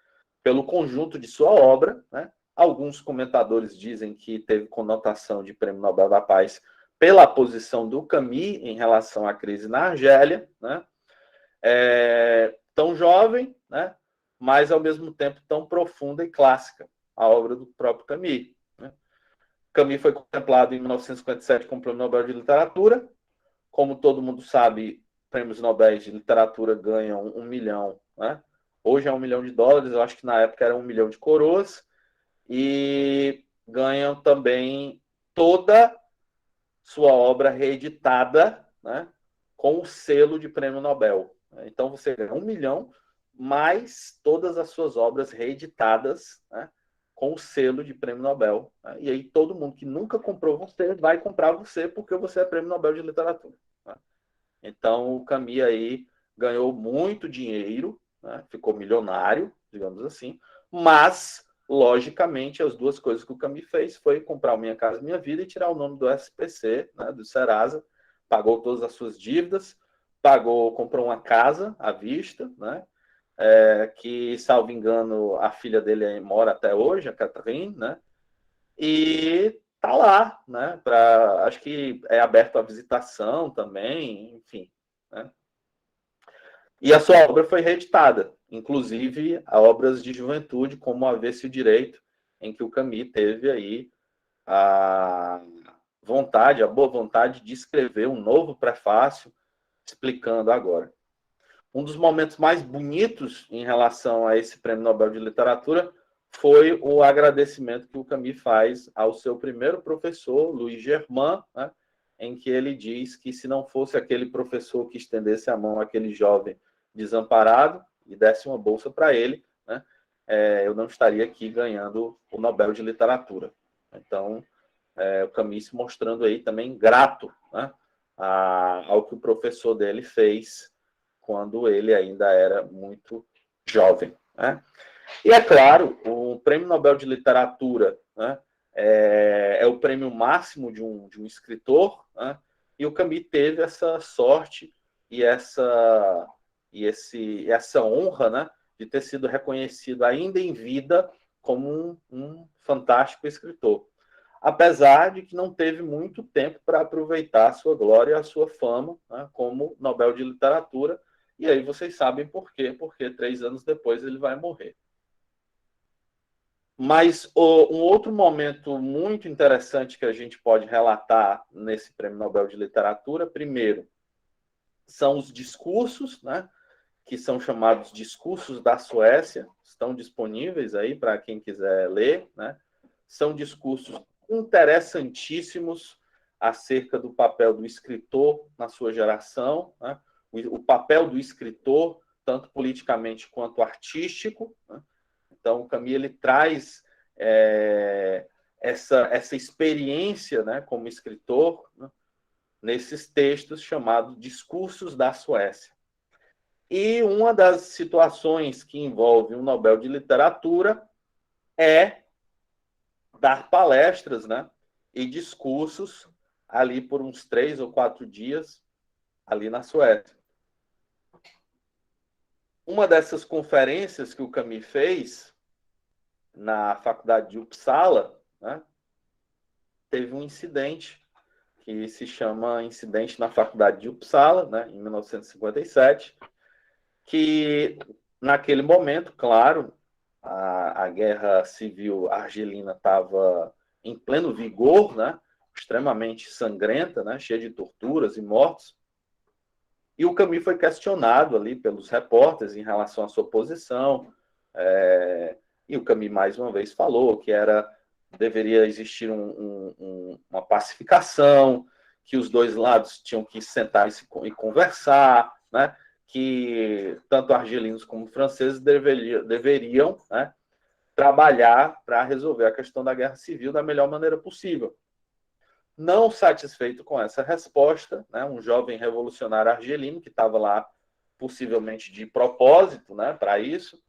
pelo conjunto de sua obra. Né? Alguns comentadores dizem que teve conotação de Prêmio Nobel da Paz pela posição do Camus em relação à crise na Argélia, né? Tão jovem, né, mas ao mesmo tempo tão profunda e clássica, a obra do próprio Camus. Camus foi contemplado em 1957 com o Prêmio Nobel de Literatura. Como todo mundo sabe, prêmios Nobel de Literatura ganham 1 milhão, né? Hoje é US$ 1 milhão, eu acho que na época era 1 milhão de coroas. E ganham também toda sua obra reeditada, né, com o selo de Prêmio Nobel. Então você ganha 1 milhão, mais todas as suas obras reeditadas, né, com o selo de Prêmio Nobel. Né? E aí todo mundo que nunca comprou você vai comprar você porque você é Prêmio Nobel de Literatura. Né? Então o Camus aí ganhou muito dinheiro, né? Ficou milionário, digamos assim, mas logicamente as duas coisas que o Camus fez foi comprar o Minha Casa Minha Vida e tirar o nome do SPC, né, do Serasa, pagou todas as suas dívidas, comprou uma casa à vista, né, que, salvo engano, a filha dele mora até hoje, a Catherine, né? E tá lá, né? Acho que é aberto à visitação também, enfim, né? E a sua obra foi reeditada, inclusive a obras de juventude, como Avesso e o Direito, em que o Camus teve aí a boa vontade de escrever um novo prefácio explicando agora. Um dos momentos mais bonitos em relação a esse Prêmio Nobel de Literatura foi o agradecimento que o Camus faz ao seu primeiro professor, Louis Germain, né, em que ele diz que se não fosse aquele professor que estendesse a mão àquele jovem desamparado e desse uma bolsa para ele, né, eu não estaria aqui ganhando o Nobel de Literatura. Então, o Camus se mostrando aí também grato, né, ao que o professor dele fez quando ele ainda era muito jovem, né? E, é claro, o Prêmio Nobel de Literatura, né, é o prêmio máximo de um escritor, né, e o Camus teve essa sorte e essa honra, né, de ter sido reconhecido ainda em vida como um fantástico escritor. Apesar de que não teve muito tempo para aproveitar a sua glória e a sua fama, né, como Nobel de Literatura, e aí vocês sabem por quê, porque 3 anos depois ele vai morrer. Mas um outro momento muito interessante que a gente pode relatar nesse Prêmio Nobel de Literatura, primeiro, são os discursos, né, que são chamados Discursos da Suécia, estão disponíveis aí para quem quiser ler, né? São discursos interessantíssimos acerca do papel do escritor na sua geração, né? O papel do escritor, tanto politicamente quanto artístico, né? Então, o Camus ele traz essa experiência, né, como escritor, né, nesses textos chamados Discursos da Suécia. E uma das situações que envolve um Nobel de Literatura é dar palestras, né, e discursos ali por uns 3 ou 4 dias ali na Suécia. Uma dessas conferências que o Camus fez na faculdade de Uppsala, né, teve um incidente que se chama Incidente na Faculdade de Uppsala, né, em 1957, que naquele momento, claro, a guerra civil argelina estava em pleno vigor, né, extremamente sangrenta, né, cheia de torturas e mortos, e o Camus foi questionado ali pelos repórteres em relação à sua posição, e o Camus mais uma vez falou que deveria existir uma pacificação, que os dois lados tinham que sentar e conversar, né, que tanto argelinos como franceses deveriam, né, trabalhar para resolver a questão da guerra civil da melhor maneira possível. Não satisfeito com essa resposta, né, um jovem revolucionário argelino que estava lá possivelmente de propósito, né, para isso,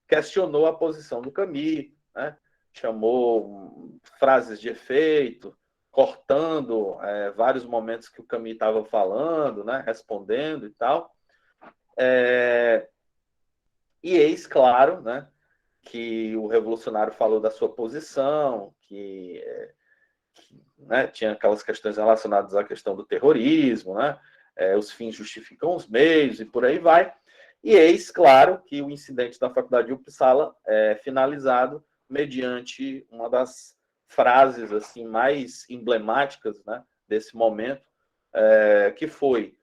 questionou a posição do Camus, né, chamou frases de efeito, cortando vários momentos que o Camus estava falando, né, respondendo e tal. E eis, claro, né, que o revolucionário falou da sua posição, né, tinha aquelas questões relacionadas à questão do terrorismo, né, os fins justificam os meios e por aí vai. E eis, claro, que o incidente da Faculdade de Uppsala é finalizado mediante uma das frases assim mais emblemáticas, né, desse momento, que foi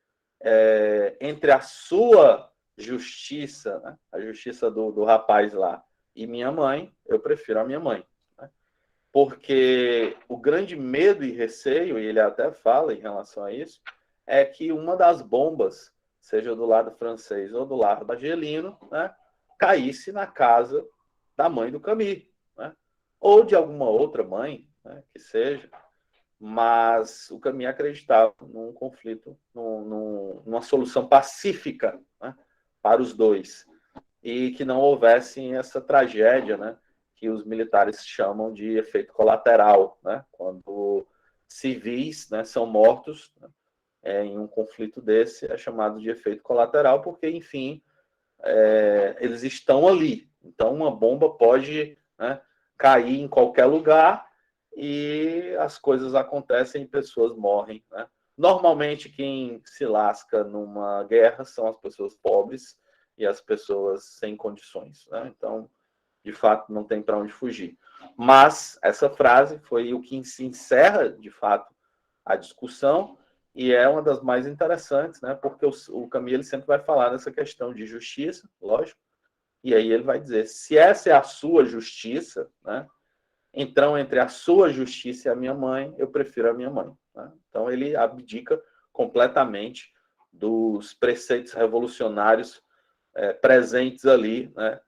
entre a sua justiça, né, a justiça do rapaz lá, e minha mãe, eu prefiro a minha mãe. Né? Porque o grande medo e receio, e ele até fala em relação a isso, é que uma das bombas, seja do lado francês ou do lado argelino, né, caísse na casa da mãe do Camus, né, ou de alguma outra mãe, né, que seja, mas o Camus acreditava num conflito, numa solução pacífica, né, para os dois, e que não houvesse essa tragédia, né, que os militares chamam de efeito colateral, né, quando civis, né, são mortos, né, em um conflito desse, é chamado de efeito colateral, porque, enfim, eles estão ali. Então, uma bomba pode, né, cair em qualquer lugar e as coisas acontecem e pessoas morrem. Né? Normalmente, quem se lasca numa guerra são as pessoas pobres e as pessoas sem condições. Né? Então, de fato, não tem para onde fugir. Mas essa frase foi o que se encerra, de fato, a discussão e é uma das mais interessantes, né? Porque o Camus ele sempre vai falar dessa questão de justiça, lógico, e aí ele vai dizer, se essa é a sua justiça, né? Então, entre a sua justiça e a minha mãe, eu prefiro a minha mãe. Né? Então, ele abdica completamente dos preceitos revolucionários presentes ali, né?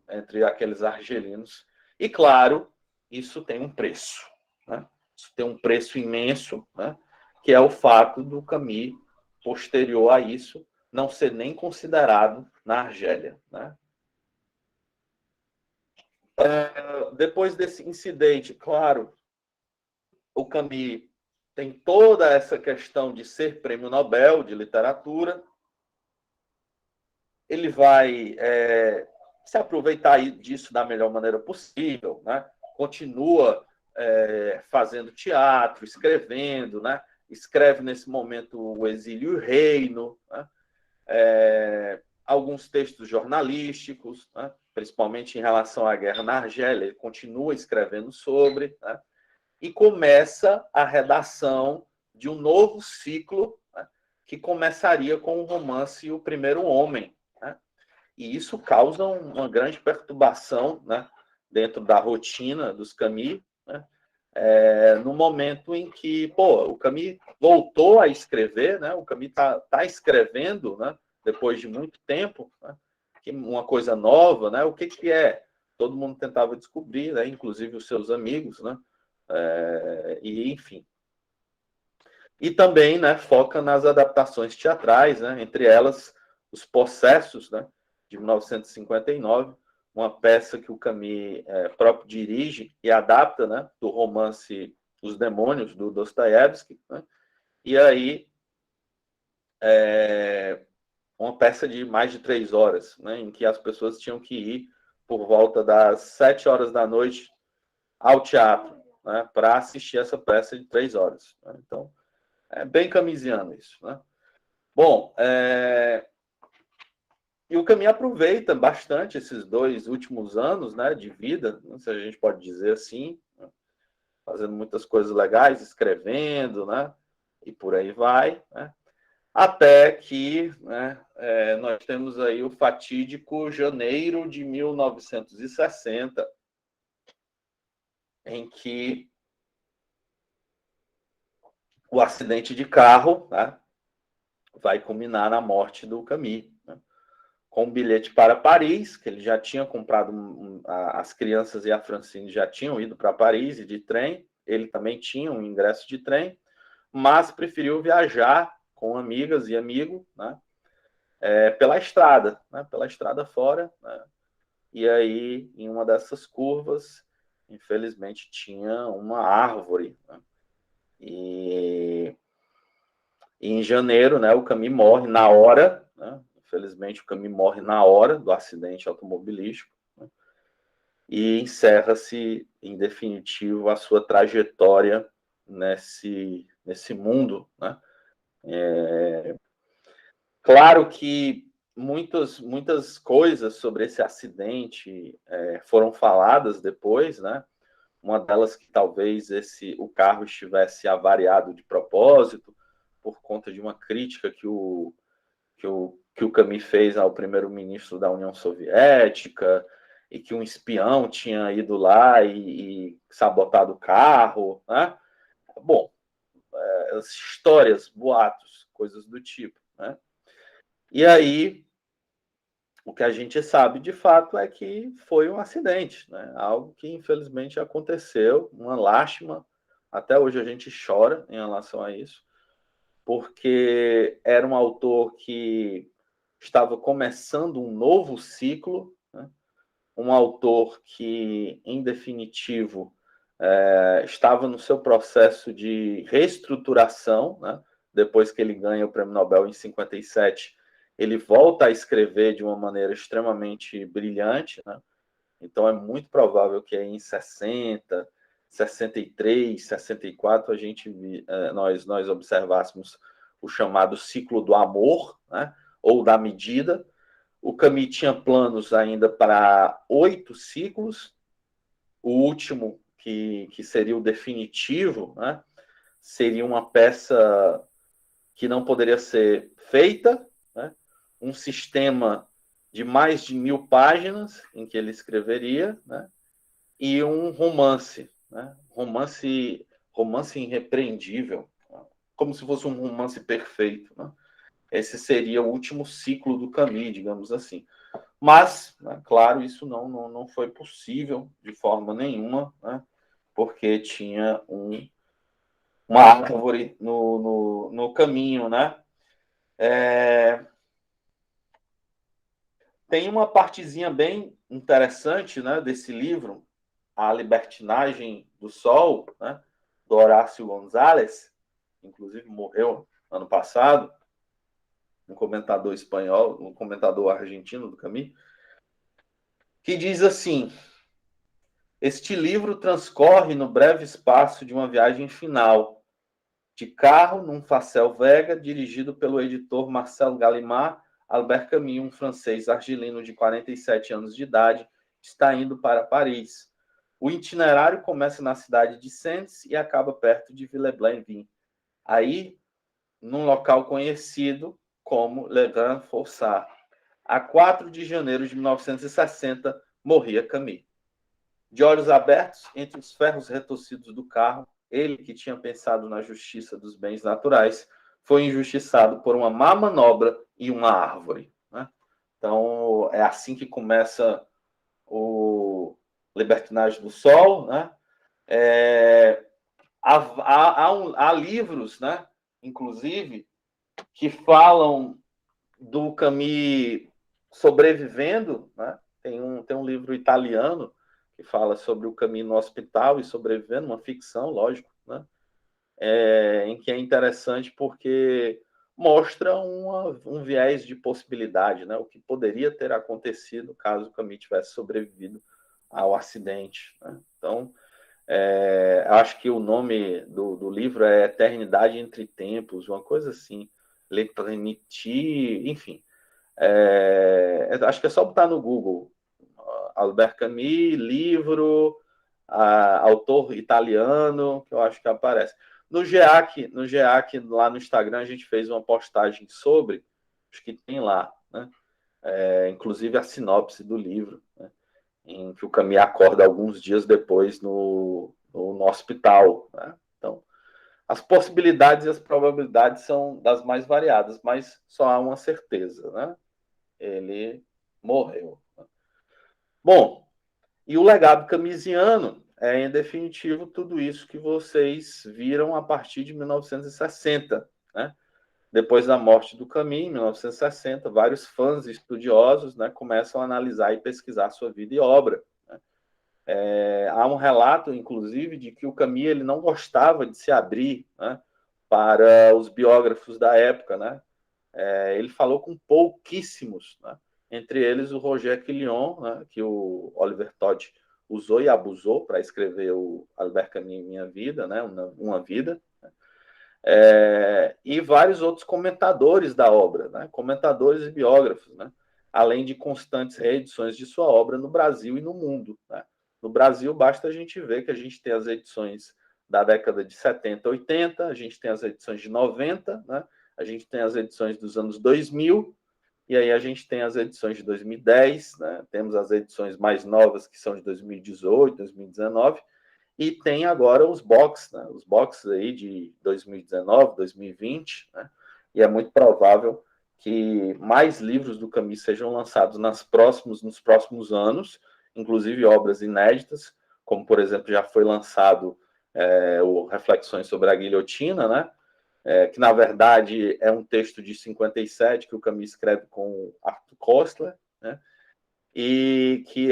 entre aqueles argelinos. E, claro, isso tem um preço. Né? Isso tem um preço imenso, né? Que é o fato do Camus, posterior a isso, não ser nem considerado na Argélia. Né? Depois desse incidente, claro, o Camus tem toda essa questão de ser prêmio Nobel de literatura. Ele vai se aproveitar disso da melhor maneira possível, né? Continua fazendo teatro, escrevendo, né? Escreve nesse momento O Exílio e o Reino, né? Alguns textos jornalísticos, né? Principalmente em relação à guerra na Argélia, ele continua escrevendo sobre, né? E começa a redação de um novo ciclo, né? Que começaria com o romance O Primeiro Homem, né? E isso causa uma grande perturbação, né? Dentro da rotina dos Camus, né? No momento em que o Camus voltou a escrever, né? O Camus tá escrevendo, né? Depois de muito tempo, né? Uma coisa nova, né? O que é? Todo mundo tentava descobrir, né? Inclusive os seus amigos, né? E enfim. E também, né? Foca nas adaptações teatrais, né? Entre elas Os Possessos, né? De 1959, uma peça que o Camus próprio dirige e adapta, né? Do romance Os Demônios, do Dostoiévski, né? E aí, uma peça de mais de 3 horas, né? Em que as pessoas tinham que ir por volta das 7 horas da noite ao teatro, né? Para assistir essa peça de 3 horas. Né? Então, é bem camusiano isso, né? Bom, e o Camus aproveita bastante esses 2 últimos anos, né, de vida, se a gente pode dizer assim, né, fazendo muitas coisas legais, escrevendo, né, e por aí vai, né, até que, né, nós temos aí o fatídico janeiro de 1960, em que o acidente de carro, né, vai culminar na morte do Camus, né, com um bilhete para Paris, que ele já tinha comprado, as crianças e a Francine já tinham ido para Paris e de trem, ele também tinha um ingresso de trem, mas preferiu viajar com amigas e amigo, né, pela estrada fora, né, e aí, em uma dessas curvas, infelizmente, tinha uma árvore, né, e em janeiro, né, o Camus morre na hora, né, infelizmente o Camus morre na hora do acidente automobilístico, né, e encerra-se, em definitivo, a sua trajetória nesse mundo. Né? Claro que muitas coisas sobre esse acidente foram faladas depois, né? Uma delas que talvez o carro estivesse avariado de propósito, por conta de uma crítica que o Camus fez ao primeiro-ministro da União Soviética, e que um espião tinha ido lá e sabotado o carro. Né? Bom, histórias, boatos, coisas do tipo. Né? E aí, o que a gente sabe de fato é que foi um acidente, né? Algo que infelizmente aconteceu, uma lástima. Até hoje a gente chora em relação a isso, porque era um autor que estava começando um novo ciclo, né? Um autor que, em definitivo, estava no seu processo de reestruturação, né? Depois que ele ganha o Prêmio Nobel em 57, ele volta a escrever de uma maneira extremamente brilhante, né? Então é muito provável que em 60, 63, 64 nós observássemos o chamado ciclo do amor, né? Ou da medida. O Camus tinha planos ainda para 8 ciclos. O último, que seria o definitivo, né? Seria uma peça que não poderia ser feita, né? Um sistema de mais de 1000 páginas em que ele escreveria, né? E um romance, né? Romance irrepreendível, né? Como se fosse um romance perfeito. Né? Esse seria o último ciclo do Camus, digamos assim. Mas, né, claro, isso não foi possível de forma nenhuma, né, porque tinha uma árvore no caminho, né? Tem uma partezinha bem interessante, né, desse livro, A Libertinagem do Sol, né, do Horácio González, inclusive morreu ano passado, um comentador espanhol, um comentador argentino do Camus, que diz assim: este livro transcorre no breve espaço de uma viagem final, de carro num Facel Vega, dirigido pelo editor Marcel Gallimard. Albert Camus, um francês argelino de 47 anos de idade, está indo para Paris. O itinerário começa na cidade de Sens e acaba perto de Villers-Blainville. Aí, num local conhecido como Le Grand Fossard. A 4 de janeiro de 1960, morria Camus. De olhos abertos, entre os ferros retorcidos do carro, ele, que tinha pensado na justiça dos bens naturais, foi injustiçado por uma má manobra e uma árvore. Né? Então, é assim que começa o Libertinagem do Sol. Né? Há livros, né, inclusive, que falam do Camus sobrevivendo. Né? Tem um livro italiano que fala sobre o Camus no hospital e sobrevivendo, uma ficção, lógico, né? Em que é interessante porque mostra um viés de possibilidade, né? O que poderia ter acontecido caso o Camus tivesse sobrevivido ao acidente. Né? Então, acho que o nome do livro é Eternidade entre Tempos, uma coisa assim, L'Eternité, enfim. Acho que é só botar no Google Albert Camus, livro, autor italiano, que eu acho que aparece. No GEAC, lá no Instagram, a gente fez uma postagem sobre, acho que tem lá, né? Inclusive a sinopse do livro, né? Em que o Camus acorda alguns dias depois no hospital. Né? Então, as possibilidades e as probabilidades são das mais variadas, mas só há uma certeza, né? Ele morreu. Bom, e o legado camusiano é, em definitivo, tudo isso que vocês viram a partir de 1960, né? Depois da morte do Camus, em 1960, vários fãs e estudiosos, né, começam a analisar e pesquisar sua vida e obra. Né? Há um relato, inclusive, de que o Camus ele não gostava de se abrir, né, para os biógrafos da época. Né? Ele falou com pouquíssimos, né? Entre eles o Roger Quillion, né, que o Oliver Todd usou e abusou para escrever o Albert Camus Minha Vida, né, uma Vida, e vários outros comentadores da obra, né, comentadores e biógrafos, né, além de constantes reedições de sua obra no Brasil e no mundo. Né. No Brasil, basta a gente ver que a gente tem as edições da década de 70, 80, a gente tem as edições de 90, né, a gente tem as edições dos anos 2000, e aí a gente tem as edições de 2010, né? Temos as edições mais novas, que são de 2018, 2019, e tem agora os boxes, né? Os boxes aí de 2019, 2020, né? E é muito provável que mais livros do Camus sejam lançados nos próximos anos, inclusive obras inéditas, como, por exemplo, já foi lançado o Reflexões sobre a Guilhotina, né? Que na verdade é um texto de 57 que o Camus escreve com Arthur Koestler, né? E que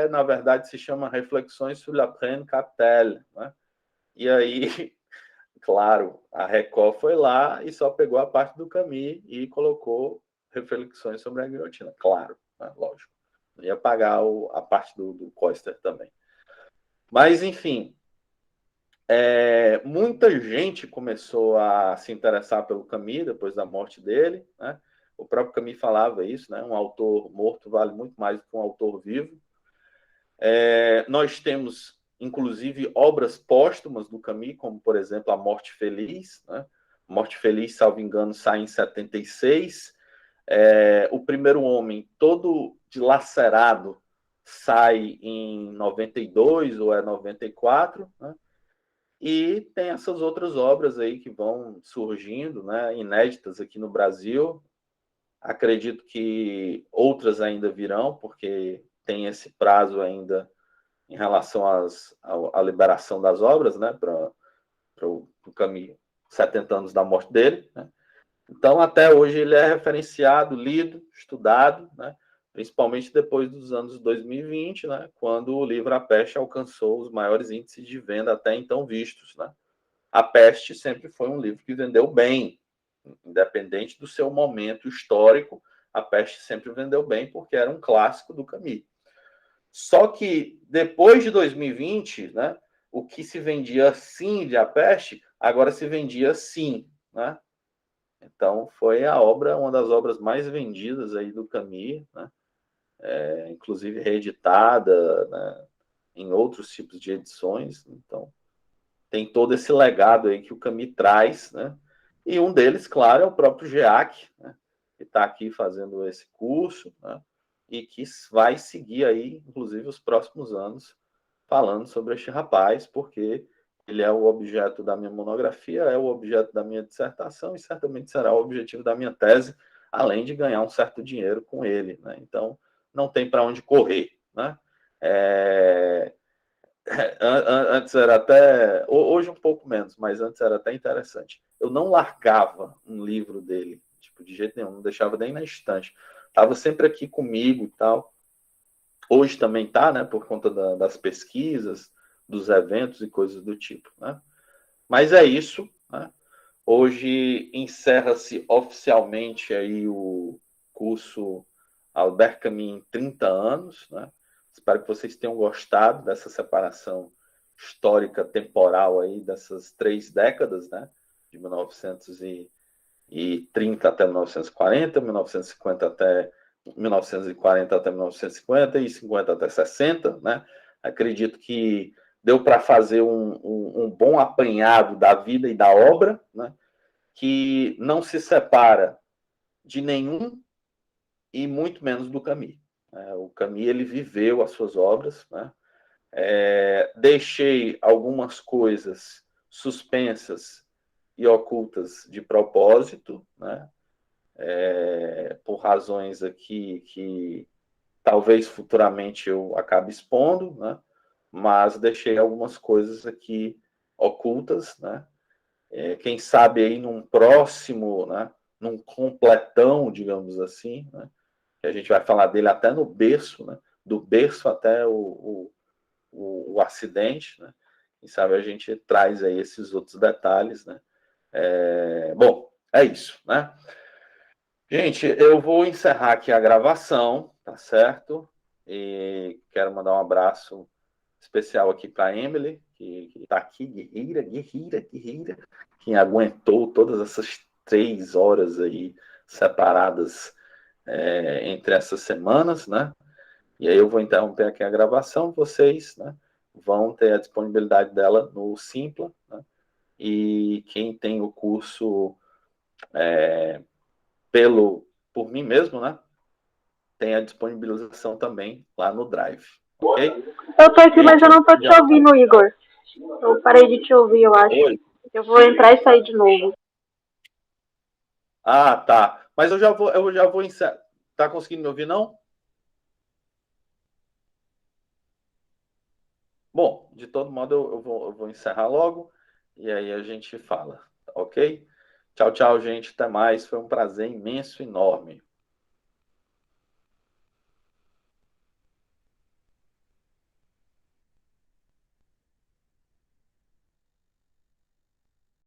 na verdade, se chama Reflexões sur la Plaine Capitale. Né? E aí, claro, a Record foi lá e só pegou a parte do Camus e colocou Reflexões sobre a Guilhotina. Claro, né? Lógico. Não ia pagar a parte do Koestler também. Mas, enfim, muita gente começou a se interessar pelo Camus depois da morte dele. Né? O próprio Camus falava isso, né? Um autor morto vale muito mais do que um autor vivo. Nós temos, inclusive, obras póstumas do Camus, como, por exemplo, A Morte Feliz. Né? Morte Feliz, salvo engano, sai em 76. O Primeiro Homem, todo dilacerado, sai em 92 ou 94, né? E tem essas outras obras aí que vão surgindo, né, inéditas aqui no Brasil. Acredito que outras ainda virão, porque tem esse prazo ainda em relação à liberação das obras, né, para o Camus, 70 anos da morte dele, né? Então, até hoje, ele é referenciado, lido, estudado, né? Principalmente depois dos anos 2020, né? Quando o livro A Peste alcançou os maiores índices de venda até então vistos, né? A Peste sempre foi um livro que vendeu bem, independente do seu momento histórico, A Peste sempre vendeu bem porque era um clássico do Camus. Só que depois de 2020, né, o que se vendia sim de A Peste, agora se vendia sim, né? Então foi a obra, uma das obras mais vendidas aí do Camus, né? Inclusive reeditada, né, em outros tipos de edições. Então tem todo esse legado aí que o Camus traz, né? E um deles, claro, é o próprio GEAC, né, que está aqui fazendo esse curso, né, e que vai seguir aí, inclusive, os próximos anos, falando sobre este rapaz, porque ele é o objeto da minha monografia, é o objeto da minha dissertação e certamente será o objetivo da minha tese, além de ganhar um certo dinheiro com ele, né? Então, não tem para onde correr, né? Antes era até. Hoje um pouco menos, mas antes era até interessante. Eu não largava um livro dele, tipo, de jeito nenhum, não deixava nem na estante. Estava sempre aqui comigo e tal. Hoje também tá, né? Por conta das pesquisas, dos eventos e coisas do tipo, né? Mas é isso, né? Hoje encerra-se oficialmente aí o curso Albert Camus em 30 anos, né? Espero que vocês tenham gostado dessa separação histórica temporal aí dessas 3 décadas, né? De 1930 até 1940, 1950 até 1940 até 1950 e 50 até 60, né? Acredito que deu para fazer um bom apanhado da vida e da obra, né? Que não se separa de nenhum e muito menos do Camus. O Camus ele viveu as suas obras, né? Deixei algumas coisas suspensas e ocultas de propósito, né? Por razões aqui que talvez futuramente eu acabe expondo, né? Mas deixei algumas coisas aqui ocultas, né? Quem sabe aí num próximo, né? Num completão, digamos assim, né? Que a gente vai falar dele até no berço, né? Do berço até o acidente, né? Quem sabe a gente traz aí esses outros detalhes, né? Bom, é isso, né? Gente, eu vou encerrar aqui a gravação, tá certo? E quero mandar um abraço especial aqui para a Emily, que está aqui, guerreira, guerreira, guerreira, que aguentou todas essas 3 horas aí separadas entre essas semanas, né? E aí eu vou interromper aqui a gravação, vocês, né, vão ter a disponibilidade dela no Simpla, né? E quem tem o curso por mim mesmo, né, tem a disponibilização também lá no Drive, ok? Eu tô aqui, mas Gente, eu não tô te ouvindo, Igor. Eu parei de te ouvir, eu acho. Oi? Eu vou entrar e sair de novo. Ah, tá. Mas eu já vou encerrar. Tá conseguindo me ouvir, não? Bom, de todo modo, eu vou encerrar logo e aí a gente fala, ok? Tchau, tchau, gente. Até mais. Foi um prazer imenso, enorme.